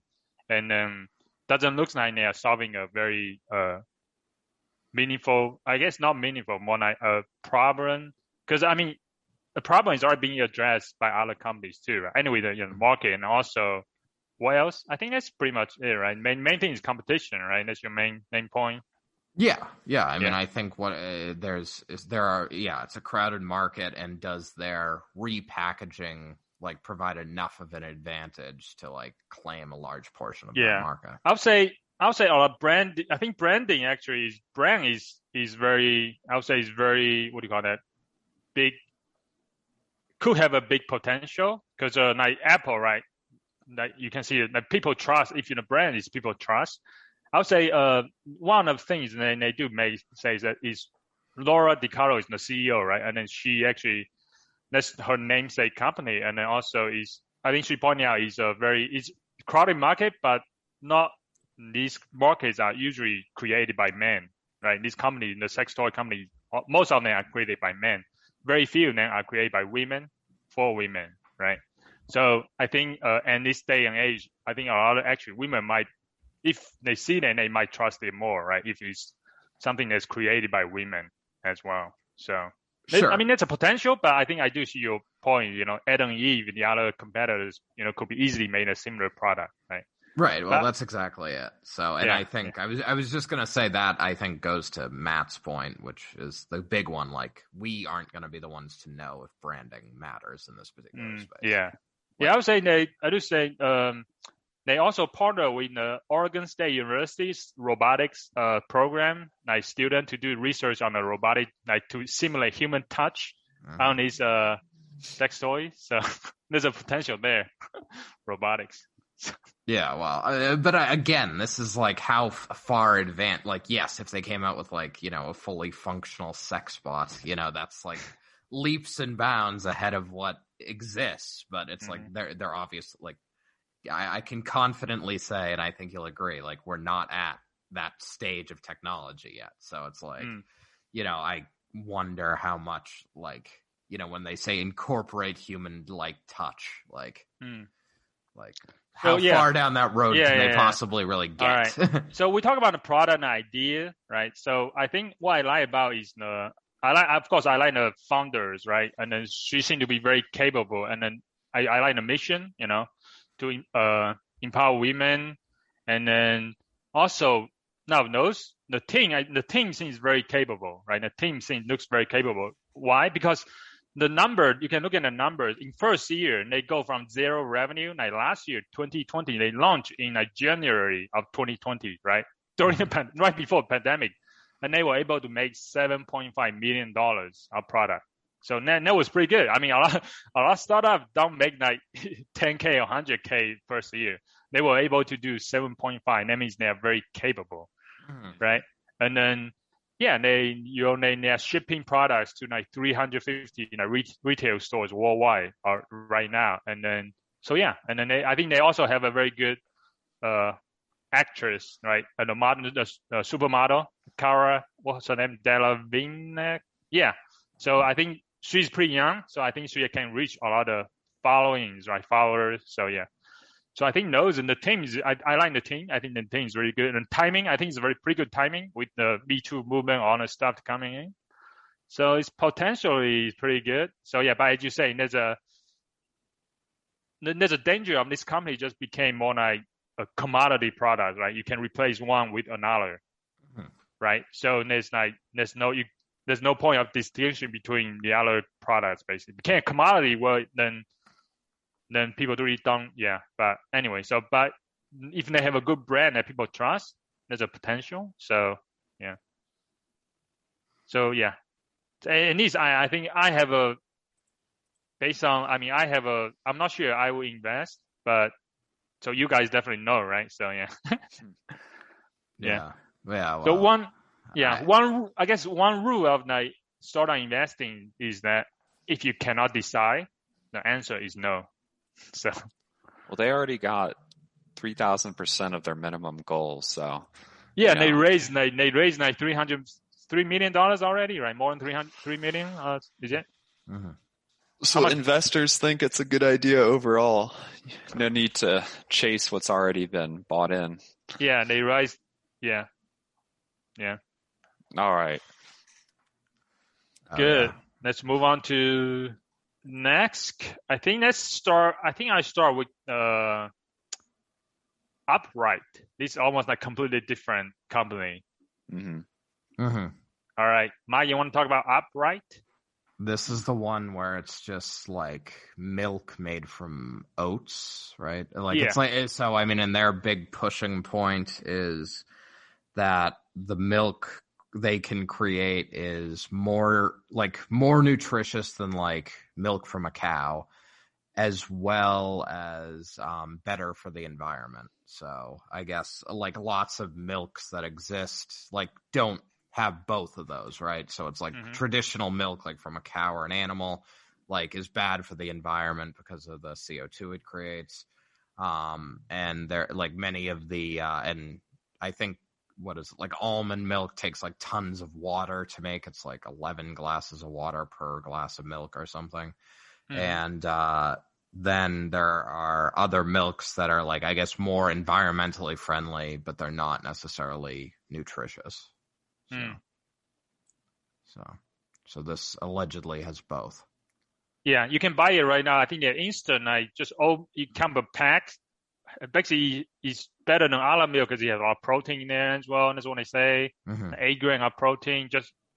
and doesn't look like they are solving a very meaningful, I guess not meaningful, more like a problem. Because the problem is already being addressed by other companies too, right? Anyway, the market and also. What else? I think that's pretty much it, right? Main thing is competition, right? That's your main point. Yeah. I think it's a crowded market, and does their repackaging like provide enough of an advantage to like claim a large portion of the market? I'll say our brand. I think branding actually is very. I would say is very. What do you call that? Big. Could have a big potential because like Apple, right? That you can see that people trust. If you're a brand, is people trust. I would say one of the things they do say that is Laura DiCarlo is the CEO, right? And then she actually, that's her namesake company. And then also I think she pointed out it's crowded market, but not these markets are usually created by men, right? These companies, the sex toy companies, most of them are created by men. Very few of them are created by women for women, right? So I think, in this day and age, I think a lot of actually women might, if they see that, they might trust it more, right? If it's something that's created by women as well. So, sure. That's a potential, but I think I do see your point. Adam and Eve and the other competitors, could be easily made a similar product, right? Right. Well, that's exactly it. So, and I think I was just going to say that I think goes to Matt's point, which is the big one. Like, we aren't going to be the ones to know if branding matters in this particular space. Yeah. Yeah, I would say they also partner with the Oregon State University's robotics program, like student to do research on the robotic, like to simulate human touch on these sex toys. So there's a potential there, robotics. Yeah, well, but again, this is like how far advanced. Like, yes, if they came out with like a fully functional sex bot, that's like leaps and bounds ahead of what exists. But it's like they're obvious. Like, I can confidently say, and I think you'll agree, like we're not at that stage of technology yet. So it's like, I wonder how much like when they say incorporate human like touch, like how far down that road can they possibly really get? All right. So we talk about the product and idea, right? So I think what I like about is of course, I like the founders, right? And then she seemed to be very capable. And then I like the mission, to empower women. And then also now the team seems very capable, right? The team looks very capable. Why? Because you can look at the numbers. In first year, they go from zero revenue. Like last year, 2020, they launched in like January of 2020, right? Right before the pandemic. And they were able to make $7.5 million of product. So that was pretty good. I mean, a lot of startups don't make like 10K or 100K first year. They were able to do 7.5. That means they are very capable, right? And then, they are shipping products to like 350 retail stores worldwide right now. And then, and then I think they also have a very good actress, right? And the supermodel, Cara, what's her name? Delevingne. Yeah. So I think she's pretty young. So I think she can reach a lot of followings, right? Followers. So yeah. So I think those and the teams, I like the team. I think the team is really good. And timing, I think it's pretty good timing with the Me Too movement, all the stuff coming in. So it's potentially pretty good. So yeah, but as you say, there's a danger of this company just became more like a commodity product, right? You can replace one with another, right? So there's no point of distinction between the other products, basically. If you became a commodity, well, then people really don't, But anyway, but if they have a good brand that people trust, there's a potential. So, yeah. So, yeah. And this, I think I have I'm not sure I will invest, but so you guys definitely know, right? So, yeah. Yeah. Well, so I guess one rule of like startup investing is that if you cannot decide, the answer is no. So, well, they already got 3,000% of their minimum goals. So, and they raised like $303 million already, right? More than $3 million, is it? Mm-hmm. So investors think it's a good idea overall. No need to chase what's already been bought in. Yeah, they raised. Yeah. All right. Good. Let's move on to next. I think I start with Upright. This is almost like completely different company. Mm-hmm. All right, Mike, you want to talk about Upright? This is the one where it's just like milk made from oats, right? It's like, so I mean, and their big pushing point is that the milk they can create is more nutritious than like milk from a cow, as well as better for the environment. So I guess like lots of milks that exist like don't have both of those, right? So it's like traditional milk, like from a cow or an animal, like is bad for the environment because of the CO2 it creates. And there like many of the and I think almond milk takes like tons of water to make. It's like 11 glasses of water per glass of milk or something. And then there are other milks that are like, I guess, more environmentally friendly, but they're not necessarily nutritious. So this allegedly has both. Yeah, you can buy it right now. I think they're instant. It comes a pack. Basically, it's better than other milk because it has a lot of protein in there as well. And that's what they say. 8 grams of protein.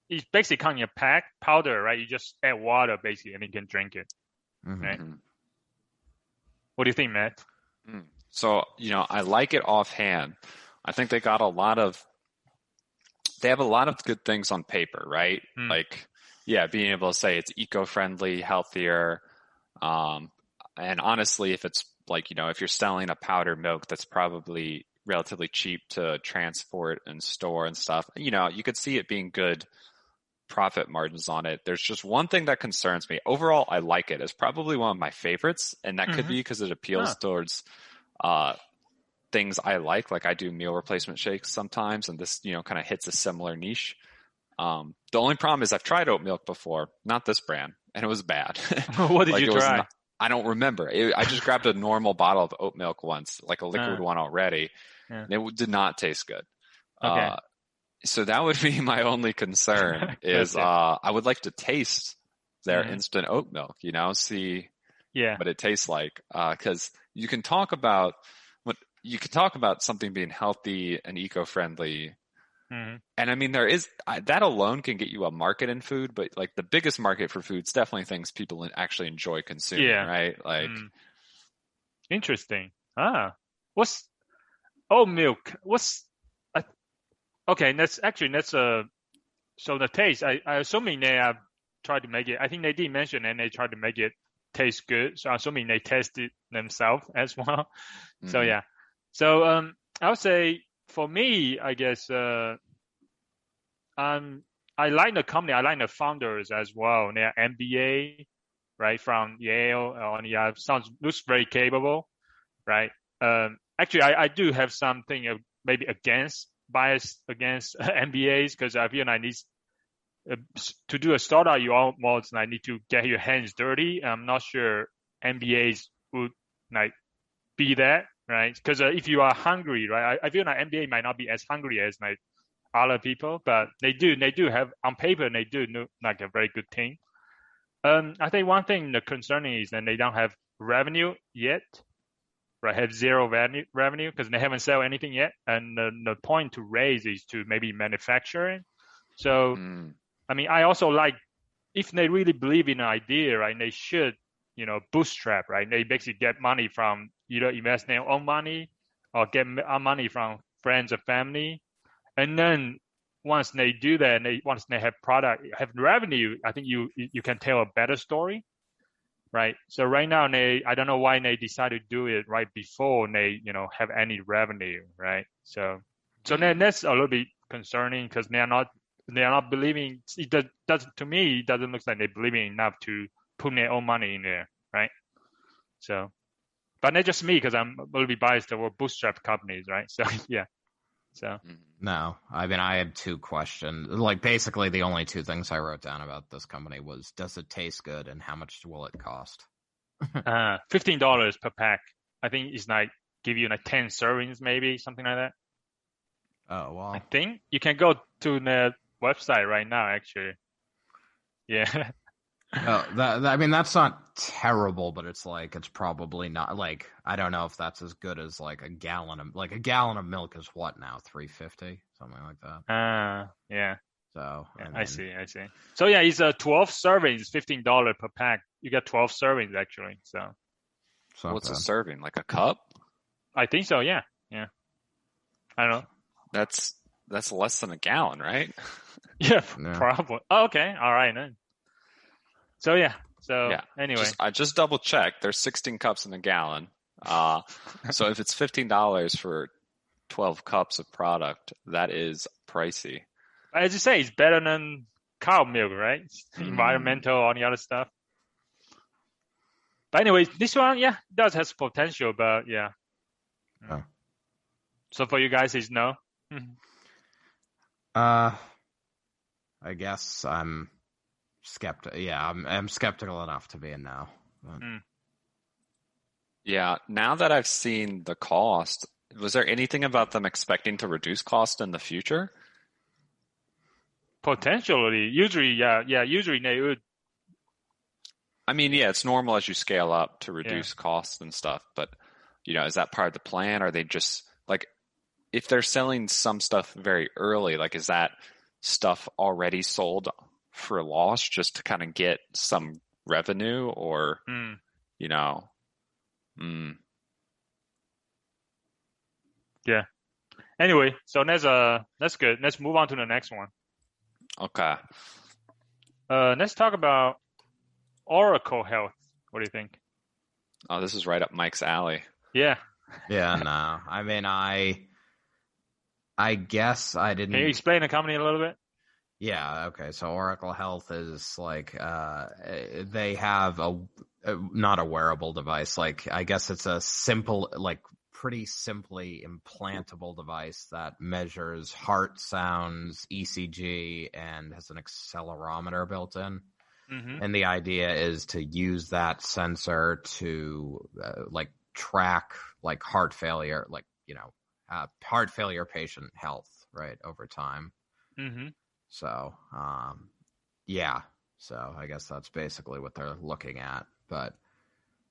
It's basically comes in a pack powder, right? You just add water basically, and you can drink it. Right? What do you think, Matt? So I like it offhand. I think they got they have a lot of good things on paper, right? Like, being able to say it's eco-friendly, healthier. And honestly, if it's like, if you're selling a powder milk that's probably relatively cheap to transport and store and stuff, you could see it being good profit margins on it. There's just one thing that concerns me. Overall, I like it. It's probably one of my favorites, and that could be because it appeals towards things I like. Like I do meal replacement shakes sometimes, and this, kind of hits a similar niche. The only problem is I've tried oat milk before, not this brand, and it was bad. What did you try? I don't remember. I just grabbed a normal bottle of oat milk once, like a liquid one already. And it did not taste good. Okay. So that would be my only concern is I would like to taste their instant oat milk, see what it tastes like. Because you can talk about something being healthy and eco-friendly. And I mean, there is that alone can get you a market in food, but like the biggest market for food is definitely things people actually enjoy consuming, right? Like, interesting. What's oat milk? Okay? So the taste. I assuming they have tried to make it. I think they did mention and they tried to make it taste good. So I'm assuming they tested themselves as well. So yeah. So I would say for me, I guess I like the company. I like the founders as well. They are MBA, right, from Yale. Looks very capable, right? Actually, I do have something maybe bias against MBAs because I feel like to do a startup, you almost need to get your hands dirty. I'm not sure MBAs would be that, right? Because if you are hungry, right, I feel like MBA might not be as hungry as other people, but they do have on paper they do look like a very good team. I think one thing the concerning is that they don't have revenue yet, right? Have zero revenue because they haven't sold anything yet, and the point to raise is to maybe manufacture it. So, I mean, I also like if they really believe in an idea, right? They should, bootstrap, right? They basically get money from either invest their own money or get money from friends or family, and then once they do that, once they have have revenue, I think you can tell a better story. Right. So right now I don't know why they decided to do it right before they, have any revenue. Right. So then that's a little bit concerning because they are not believing. To me, it doesn't look like they're believing enough to put their own money in there. Right. So, but not just me because I'm a little bit biased toward bootstrap companies. Right. So, yeah. So. No, I mean, I had two questions. Like, basically, the only two things I wrote down about this company was, does it taste good and how much will it cost? $15 per pack. I think it's give you 10 servings, maybe something like that. Oh, well. I think you can go to the website right now, actually. Yeah. I mean, that's not terrible, but it's probably not I don't know if that's as good as a gallon of milk is what now, $3.50, something like that. Yeah. So yeah, I see. So yeah, it's 12 servings, $15 per pack. You get 12 servings actually. So what's a serving? Like a cup? I think so. Yeah. I don't know. That's less than a gallon, right? Yeah, probably. Oh, okay. All right then. So yeah. Anyway, I just double checked. There's 16 cups in a gallon. So if it's $15 for 12 cups of product, that is pricey. As you say, it's better than cow milk, right? Environmental, all the other stuff. But anyway, this one, does have potential, but yeah. Oh. So for you guys, it's no. I guess I'm skeptical. Yeah, I'm skeptical enough to be a no. Yeah, now that I've seen the cost, was there anything about them expecting to reduce cost in the future? Potentially, usually they would. I mean, yeah, it's normal as you scale up to reduce costs and stuff, but is that part of the plan? Are they just if they're selling some stuff very early, is that stuff already sold for a loss just to kind of get some revenue or, Yeah. Anyway, so that's good. Let's move on to the next one. Okay. Let's talk about Oracle Health. What do you think? Oh, this is right up Mike's alley. Yeah. Yeah, no. I mean, I guess I didn't. Can you explain the company a little bit? Yeah, okay. So Oracle Health is they have not a wearable device. I guess it's a simple, pretty simply implantable device that measures heart sounds, ECG, and has an accelerometer built in. Mm-hmm. And the idea is to use that sensor to track heart failure, heart failure patient health, right, over time. Mm-hmm. So, yeah. So I guess that's basically what they're looking at. But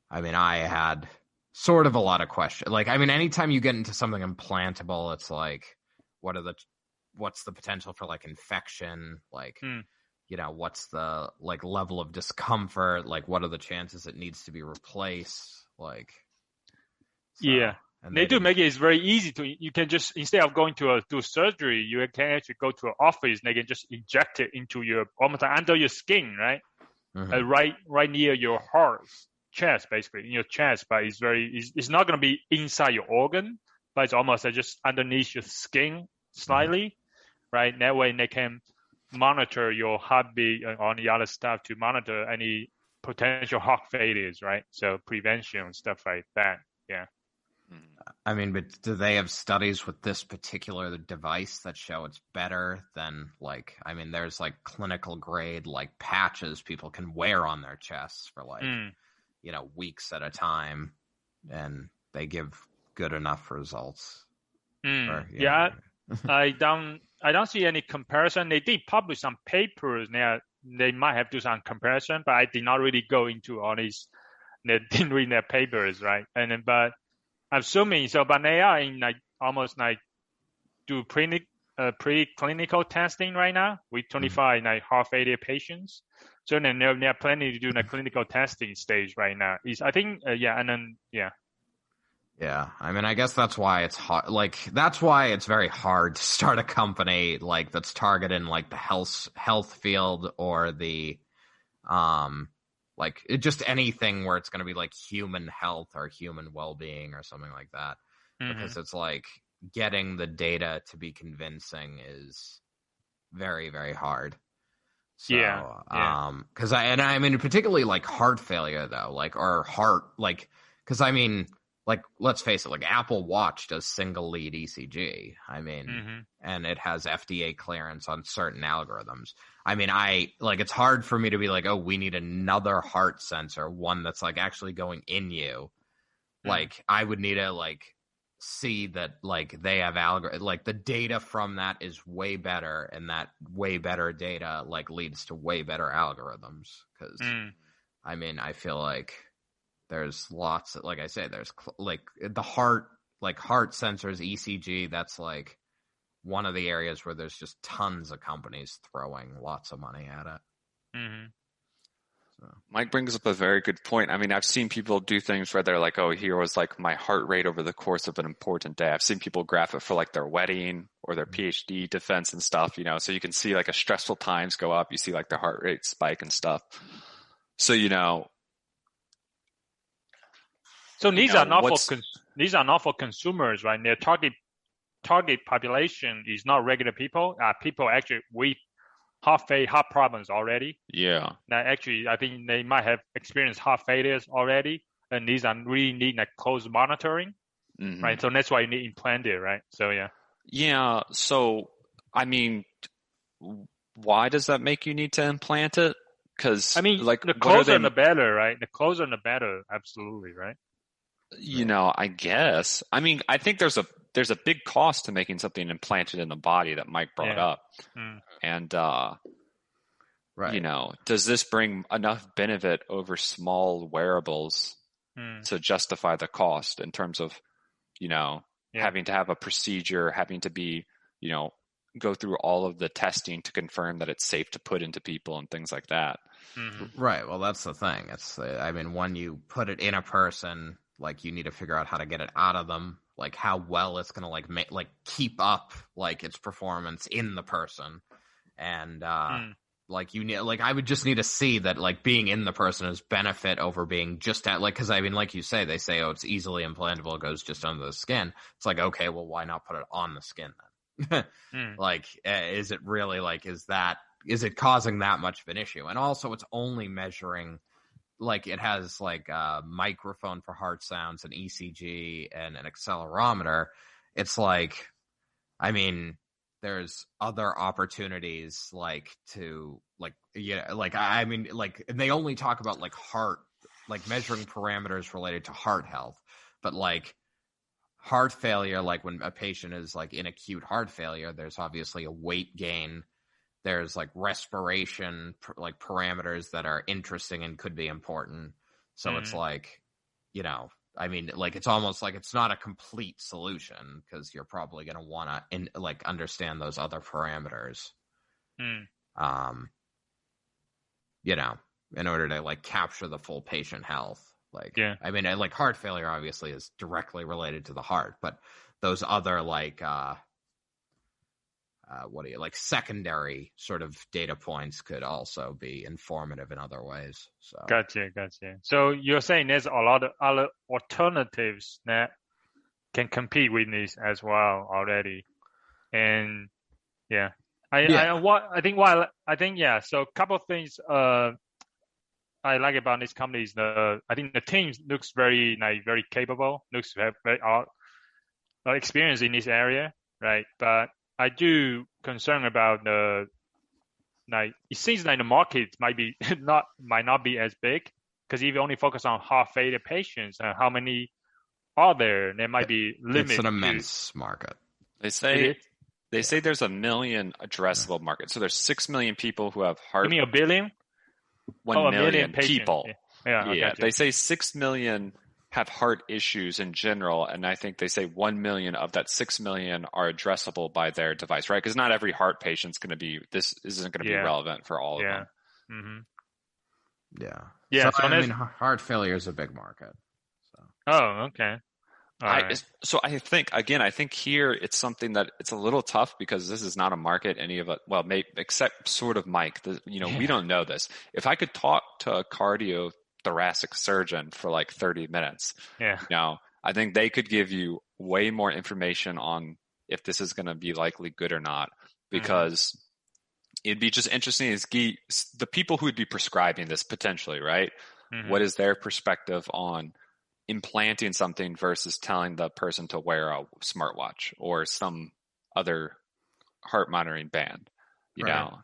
I mean, I had sort of a lot of questions. Like, I mean, anytime you get into something implantable, it's like, what's the potential for like infection? Like, what's the like level of discomfort? Like, what are the chances it needs to be replaced? Like, so, yeah. and They do make it very easy you can just, instead of going to do surgery, you can actually go to an office and they can just inject it into almost under your skin, right? Mm-hmm. Right near your heart, chest, basically, in your chest, but it's not going to be inside your organ, but it's almost just underneath your skin slightly, right? That way they can monitor your heartbeat and all the other stuff to monitor any potential heart failures, right? So prevention, stuff like that. Yeah. I mean, but do they have studies with this particular device that show it's better than like, I mean, there's like clinical grade, like patches people can wear on their chests for like, weeks at a time, and they give good enough results. Yeah. I don't see any comparison. They did publish some papers now. They might have to do some comparison, but I did not really go into all these. They didn't read their papers, right? But I'm assuming so. But they are in like almost like do preclinical testing right now with 25 like heart failure patients. So then they're planning to do the clinical testing stage right now. Yeah, I mean, I guess that's why it's hard. Like, that's why it's very hard to start a company like that's targeting like the health field or the, just anything where it's going to be like human health or human well-being or something like that, because it's like getting the data to be convincing is very, very hard. So, because I mean, particularly like heart failure though, like, or heart, like, because I mean, like, let's face it, like Apple Watch does single lead ECG. I mean, and it has FDA clearance on certain algorithms. I mean, it's hard for me to be like, oh, we need another heart sensor, one that's like actually going in you. Like, I would need to like see that like they have like the data from that is way better, and that way better data like leads to way better algorithms. Because I mean, I feel like there's lots of, like I say, there's like the heart sensors, ECG. That's like one of the areas where there's just tons of companies throwing lots of money at it. So. Mike brings up a very good point. I mean, I've seen people do things where they're like, oh, here was like my heart rate over the course of an important day. I've seen people graph it for like their wedding or their PhD defense and stuff, so you can see like as stressful times go up, you see like their heart rate spike and stuff. So, So these are not for consumers, right? Their target population is not regular people. People actually with heart problems already. Yeah. Now, actually, I think they might have experienced heart failures already, and these are really need like close monitoring, right? So that's why you need implanted, right? So yeah. Yeah. So I mean, why does that make you need to implant it? Because I mean, like the closer the better, right? The closer the better, absolutely, right? I guess. I mean, I think there's a big cost to making something implanted in the body that Mike brought up. And, does this bring enough benefit over small wearables to justify the cost in terms of, having to have a procedure, having to be, go through all of the testing to confirm that it's safe to put into people and things like that. Right. Well, that's the thing. I mean, when you put it in a person, like you need to figure out how to get it out of them, like how well it's gonna like keep up like its performance in the person, and like you need, like I would just need to see that like being in the person is benefit over being just at, like, because I mean, like you say, they say, oh, it's easily implantable, it goes just under the skin. It's like, okay, well, why not put it on the skin then? Like, is it really like, is it causing that much of an issue? And also, it's only measuring. Like, it has like a microphone for heart sounds, an ECG, and an accelerometer. It's like, I mean, there's other opportunities like to like, like, I mean, like, and they only talk about like heart, like measuring parameters related to heart health, but like heart failure, like when a patient is like in acute heart failure, there's obviously a weight gain. There's like respiration, like parameters that are interesting and could be important. So it's like, I mean, like it's almost like it's not a complete solution because you're probably going to want to like understand those other parameters. In order to like capture the full patient health. Like, I mean, like heart failure obviously is directly related to the heart, but those other like, like secondary sort of data points could also be informative in other ways. So Gotcha. So you're saying there's a lot of other alternatives that can compete with this as well already. And so a couple of things I like about this company is I think the team looks very capable, looks very experienced in this area, right? But I do concern about it seems like the market might not be as big because if you only focus on heart failure patients, how many are there? There might be limits. It's an immense market. They say there's 1 million addressable market. So there's 6 million people who have heart. You mean 1 billion? 1 million people. Yeah. Gotcha. They say 6 million have heart issues in general, and I think they say 1 million of that 6 million are addressable by their device, right? Because not every heart patient's going to be. This isn't going to be relevant for all of them. Yeah. So I mean, heart failure is a big market. So. Oh, okay. So I think here it's something that it's a little tough because this is not a market any of it. Well, except sort of Mike. We don't know this. If I could talk to a cardiothoracic surgeon for like 30 minutes, I think they could give you way more information on if this is going to be likely good or not. Because it'd be just interesting is the people who would be prescribing this potentially, right? What is their perspective on implanting something versus telling the person to wear a smartwatch or some other heart monitoring band, you know?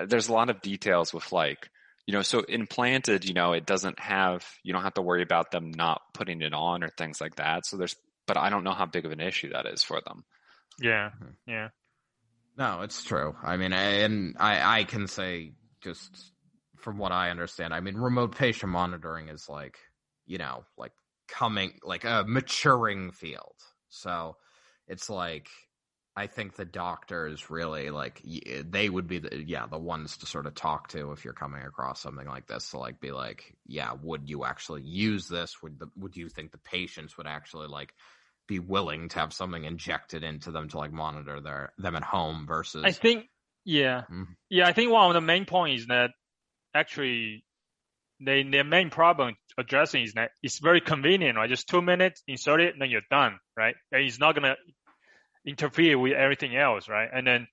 There's a lot of details with so implanted, it doesn't have, you don't have to worry about them not putting it on or things like that. But I don't know how big of an issue that is for them. Yeah. No, it's true. I mean, I can say just from what I understand, I mean, remote patient monitoring is like a maturing field. So it's like, I think the doctors really they would be the ones to sort of talk to if you're coming across something like this. So be like, would you actually use this? Would you think the patients would actually be willing to have something injected into them to monitor them at home versus? I think, I think one of the main points is that actually their main problem addressing is that it's very convenient, right? Just 2 minutes, insert it, and then you're done, right? And it's not gonna interfere with everything else, right? And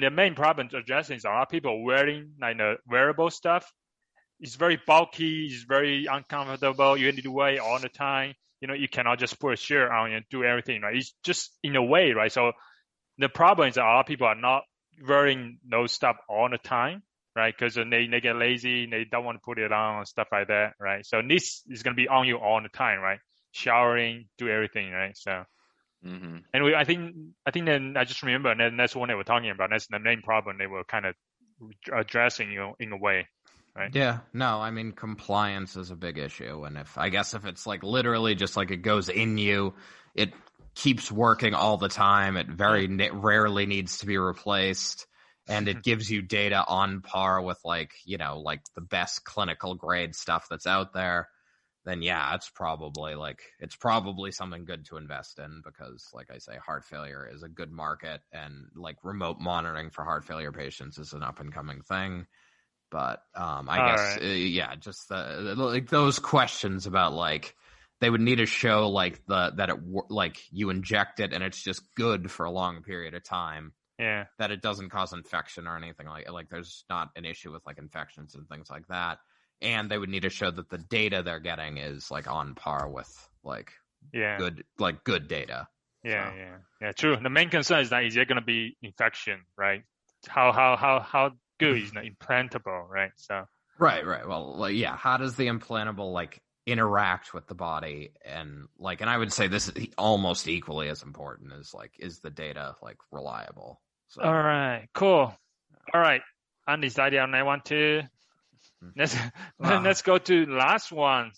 the main problem addressing is a lot of people wearing the wearable stuff. It's very bulky, it's very uncomfortable. You need to wear it all the time. You cannot just put a shirt on and do everything, right? It's just in a way, right? So the problem is that a lot of people are not wearing those stuff all the time, right? Because they get lazy, they don't want to put it on and stuff like that, right? So this is going to be on you all the time, right? Showering, do everything, right? So, anyway, I think then I just remember, and that's what they were talking about. That's the main problem they were kind of addressing, in a way, right? Yeah, no, I mean, compliance is a big issue, and if it's literally just it goes in you, it keeps working all the time. It very rarely needs to be replaced. And it gives you data on par with the best clinical grade stuff that's out there, then it's probably something good to invest in because like I say, heart failure is a good market and remote monitoring for heart failure patients is an up and coming thing. But I guess just those questions about they would need to show that you inject it and it's just good for a long period of time. Yeah. That it doesn't cause infection or anything like there's not an issue with infections and things like that. And they would need to show that the data they're getting is on par with good data. Yeah, so. True. The main concern is that is there going to be infection, right? How good is the implantable, right? So Right. Well, how does the implantable interact with the body, and I would say this is almost equally as important as is the data reliable? So. All right, cool. All right, undecided on that one too. Let's go to last one.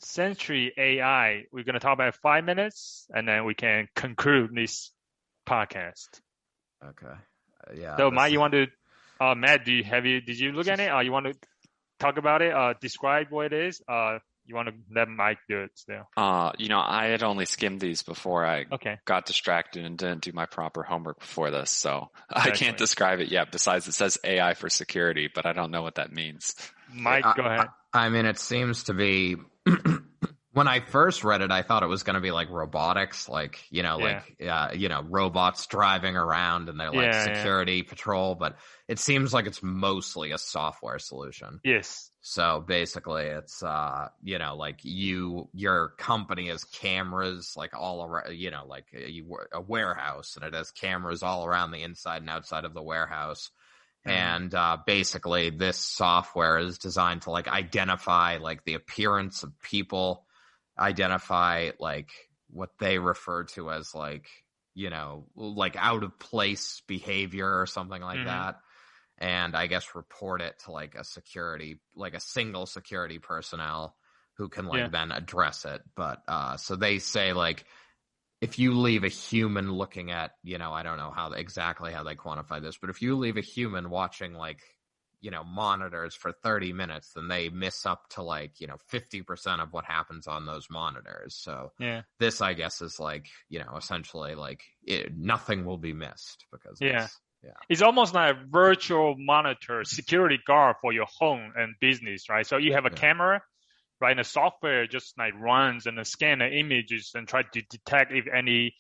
Sentry AI. We're gonna talk about 5 minutes, and then we can conclude this podcast. Okay. Yeah. So, Mike, you want to? Matt, did you look at it? Or you want to talk about it? Describe what it is? You want to let Mike do it still? I had only skimmed these before I Okay. got distracted and didn't do my proper homework before this, so Exactly. I can't describe it yet. Besides, it says AI for security, but I don't know what that means. Mike, go ahead. I mean, it seems to be. When I first read it, I thought it was going to be robotics, robots driving around and they're security patrol, but it seems like it's mostly a software solution. Yes. So basically it's, your company has cameras all around, a warehouse, and it has cameras all around the inside and outside of the warehouse. And basically this software is designed to identify the appearance of people, identify what they refer to as out of place behavior or something like that, and I guess report it to a security, a single security personnel who can then address it. But so they say if you leave a human looking at, I don't know exactly how they quantify this, but if you leave a human watching monitors for 30 minutes, then they miss up to 50% of what happens on those monitors. So this, I guess, is essentially nothing will be missed because it's almost like a virtual monitor security guard for your home and business, right? So you have a camera, right? And the software just runs and scan the images and try to detect if any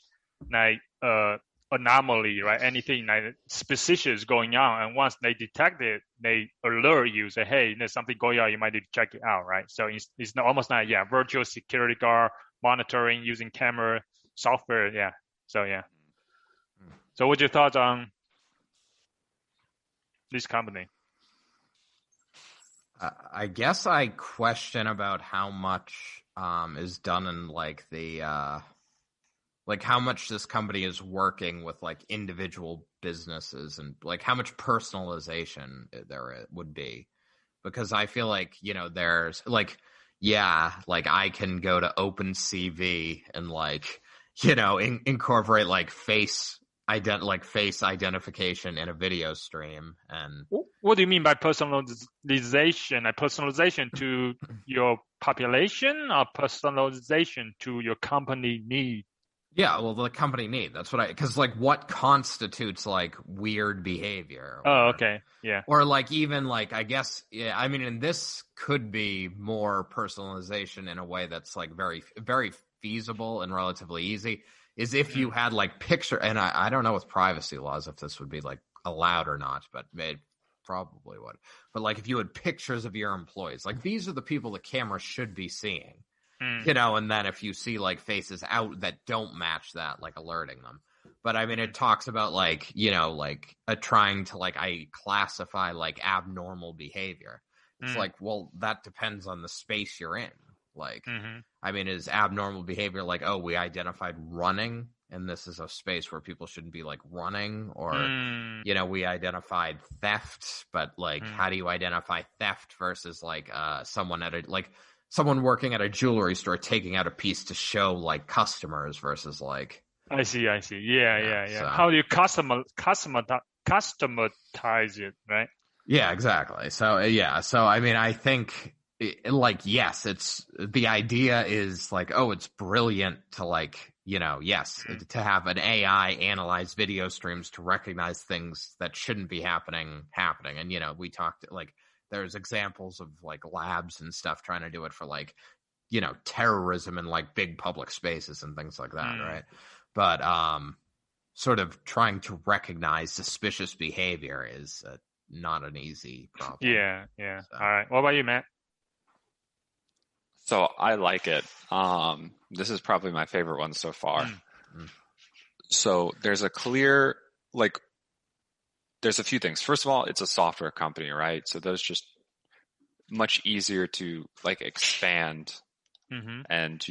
anomaly, right? Anything suspicious going on. And once they detect it, they alert you, say, hey, there's something going on. You might need to check it out, right? So it's almost like, virtual security guard monitoring using camera software. Yeah. So, So what's your thoughts on this company? I guess I question about how much is done in how much this company is working with individual businesses, and how much personalization there would be, because I feel there's I can go to OpenCV and incorporate face identification in a video stream. And what do you mean by personalization? Personalization to your population, or personalization to your company need? Yeah, well, the company need. That's what because what constitutes weird behavior? Okay, yeah. Or even I guess, I mean, and this could be more personalization in a way that's very, very feasible and relatively easy. Is if you had picture, and I don't know with privacy laws if this would be allowed or not, but it probably would. But if you had pictures of your employees, these are the people the camera should be seeing. And then if you see faces out that don't match that, alerting them. But I mean, it talks about trying to I classify abnormal behavior. It's well, that depends on the space you're in. I mean, is abnormal behavior we identified running, and this is a space where people shouldn't be running, or we identified theft, but how do you identify theft versus someone at a someone working at a jewelry store taking out a piece to show customers versus I see. Yeah. So. How do you customize it, right? Yeah, exactly. So so I mean, I think yes, it's the idea is it's brilliant to to have an AI analyze video streams to recognize things that shouldn't be happening. And we talked there's examples of labs and stuff trying to do it for terrorism in big public spaces and things like that, right? But sort of trying to recognize suspicious behavior is not an easy problem. Yeah. So. All right. What about you, Matt? So I like it. This is probably my favorite one so far. So there's a clear there's a few things. First of all, it's a software company, right? So those just much easier to expand and,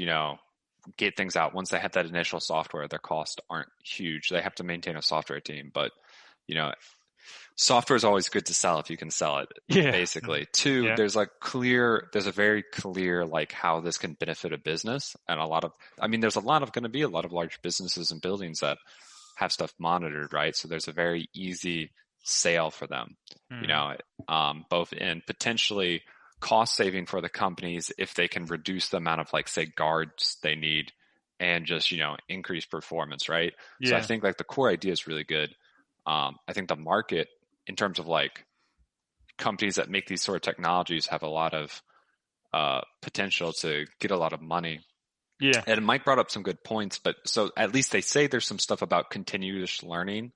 get things out. Once they have that initial software, their costs aren't huge. They have to maintain a software team, but, software is always good to sell if you can sell it, basically. Two, there's a very clear, like, how this can benefit a business. And there's going to be a lot of large businesses and buildings that have stuff monitored, right? So there's a very easy sale for them, both in potentially cost saving for the companies if they can reduce the amount of, like, say, guards they need and just, increase performance, right? So I think, like, the core idea is really good. I think the market, in terms of, like, companies that make these sort of technologies, have a lot of potential to get a lot of money. Yeah. And Mike brought up some good points, but so at least they say there's some stuff about continuous learning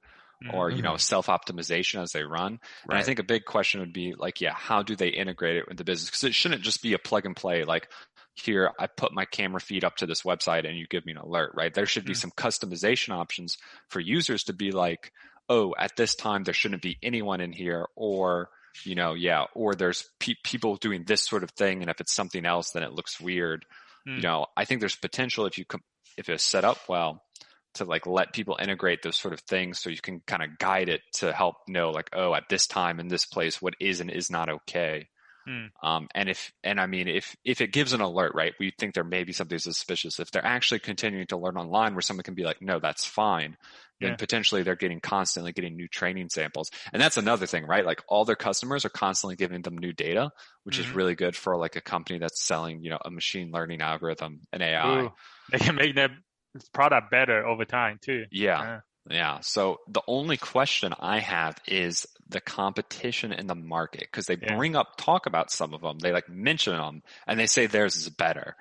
or, self-optimization as they run. Right. And I think a big question would be, like, how do they integrate it with the business? Because it shouldn't just be a plug and play, like, here, I put my camera feed up to this website and you give me an alert, right? There should be some customization options for users to be like, oh, at this time, there shouldn't be anyone in here, or, or there's people doing this sort of thing. And if it's something else, then it looks weird. I think there's potential if it's set up well to, like, let people integrate those sort of things so you can kind of guide it to help know, like, oh, at this time in this place, what is and is not okay. If it gives an alert, right, we think there may be something suspicious. If they're actually continuing to learn online where someone can be like, no, that's fine, then potentially they're constantly getting new training samples. And that's another thing, right? Like, all their customers are constantly giving them new data, which is really good for, like, a company that's selling, a machine learning algorithm and AI. Ooh, they can make their product better over time too. Yeah. So the only question I have is the competition in the market, because they talk about some of them. They, like, mention them and they say theirs is better,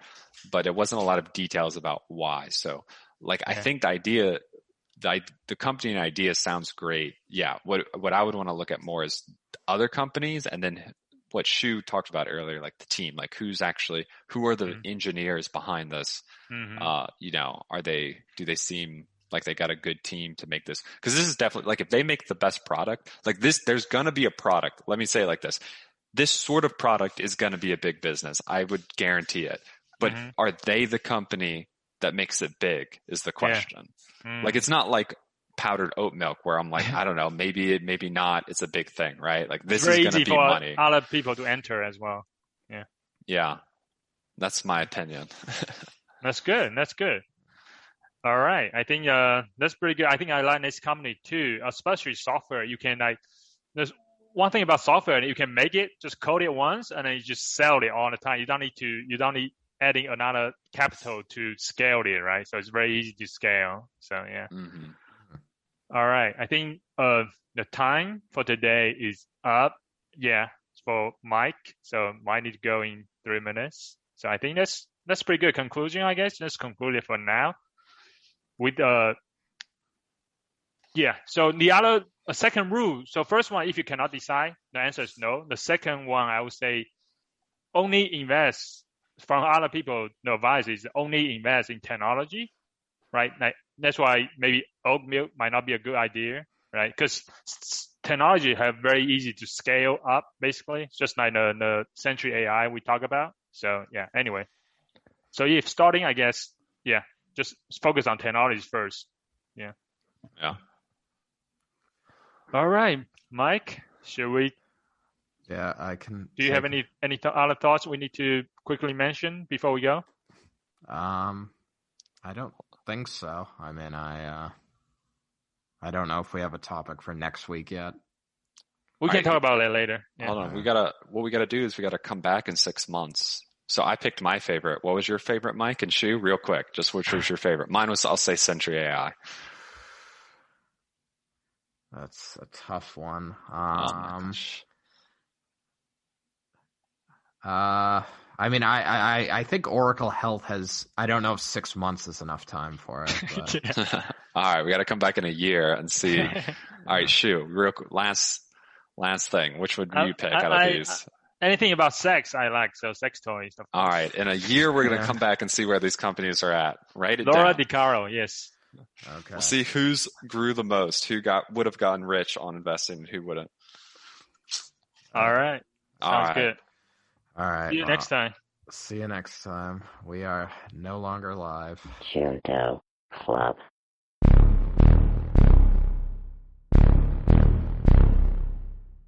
but it wasn't a lot of details about why. So, like, I think the company and idea sounds great. Yeah. What I would want to look at more is other companies, and then what Shu talked about earlier, like the team, like who are the engineers behind this? Do they seem like they got a good team to make this? Because this is definitely, like, if they make the best product, like this, there's going to be a product. Let me say it like this. This sort of product is going to be a big business. I would guarantee it. But are they the company that makes it big is the question. Like, it's not like powdered oat milk where I'm like, I don't know, maybe not. It's a big thing, right? Like, this is going to be money. For other people to enter as well. Yeah. That's my opinion. That's good. All right. I think that's pretty good. I think I like this company too, especially software. You can, like, there's one thing about software, you can make it, just code it once, and then you just sell it all the time. You don't need adding another capital to scale it, right? So it's very easy to scale. So All right. I think the time for today is up. Yeah, for Mike. So Mike need to go in 3 minutes. So I think that's pretty good conclusion, I guess. Let's conclude it for now. With so the second rule. So first one, if you cannot decide, the answer is no. The second one, I would say, only invest from other people. The advice is only invest in technology, right? Like, that's why maybe oat milk might not be a good idea, right? Because technology have very easy to scale up. Basically, it's just like the Century AI we talk about. So anyway. So if starting, I guess, just focus on technologies first. Yeah. All right, Mike, should we? Yeah, I can. Do you have any other thoughts we need to quickly mention before we go? I don't think so. I mean, I don't know if we have a topic for next week yet. We can talk about it later. Hold on. What we gotta do is we gotta come back in 6 months. So I picked my favorite. What was your favorite, Mike and Shu? Real quick, just which was your favorite? Mine was, I'll say, Century AI. That's a tough one. I mean, I think Oracle Health has. I don't know if 6 months is enough time for it. But. All right, we got to come back in a year and see. All right, Shu, real quick, last thing. Which would you pick out of these? Anything about sex, I like. So sex toys. All right. In a year, we're going to come back and see where these companies are at. Write it Laura down. DiCaro, yes. Okay. We'll see who's grew the most, who would have gotten rich on investing, and who wouldn't. All right. Sounds good. All right. See you next time. See you next time. We are no longer live. Junto Club.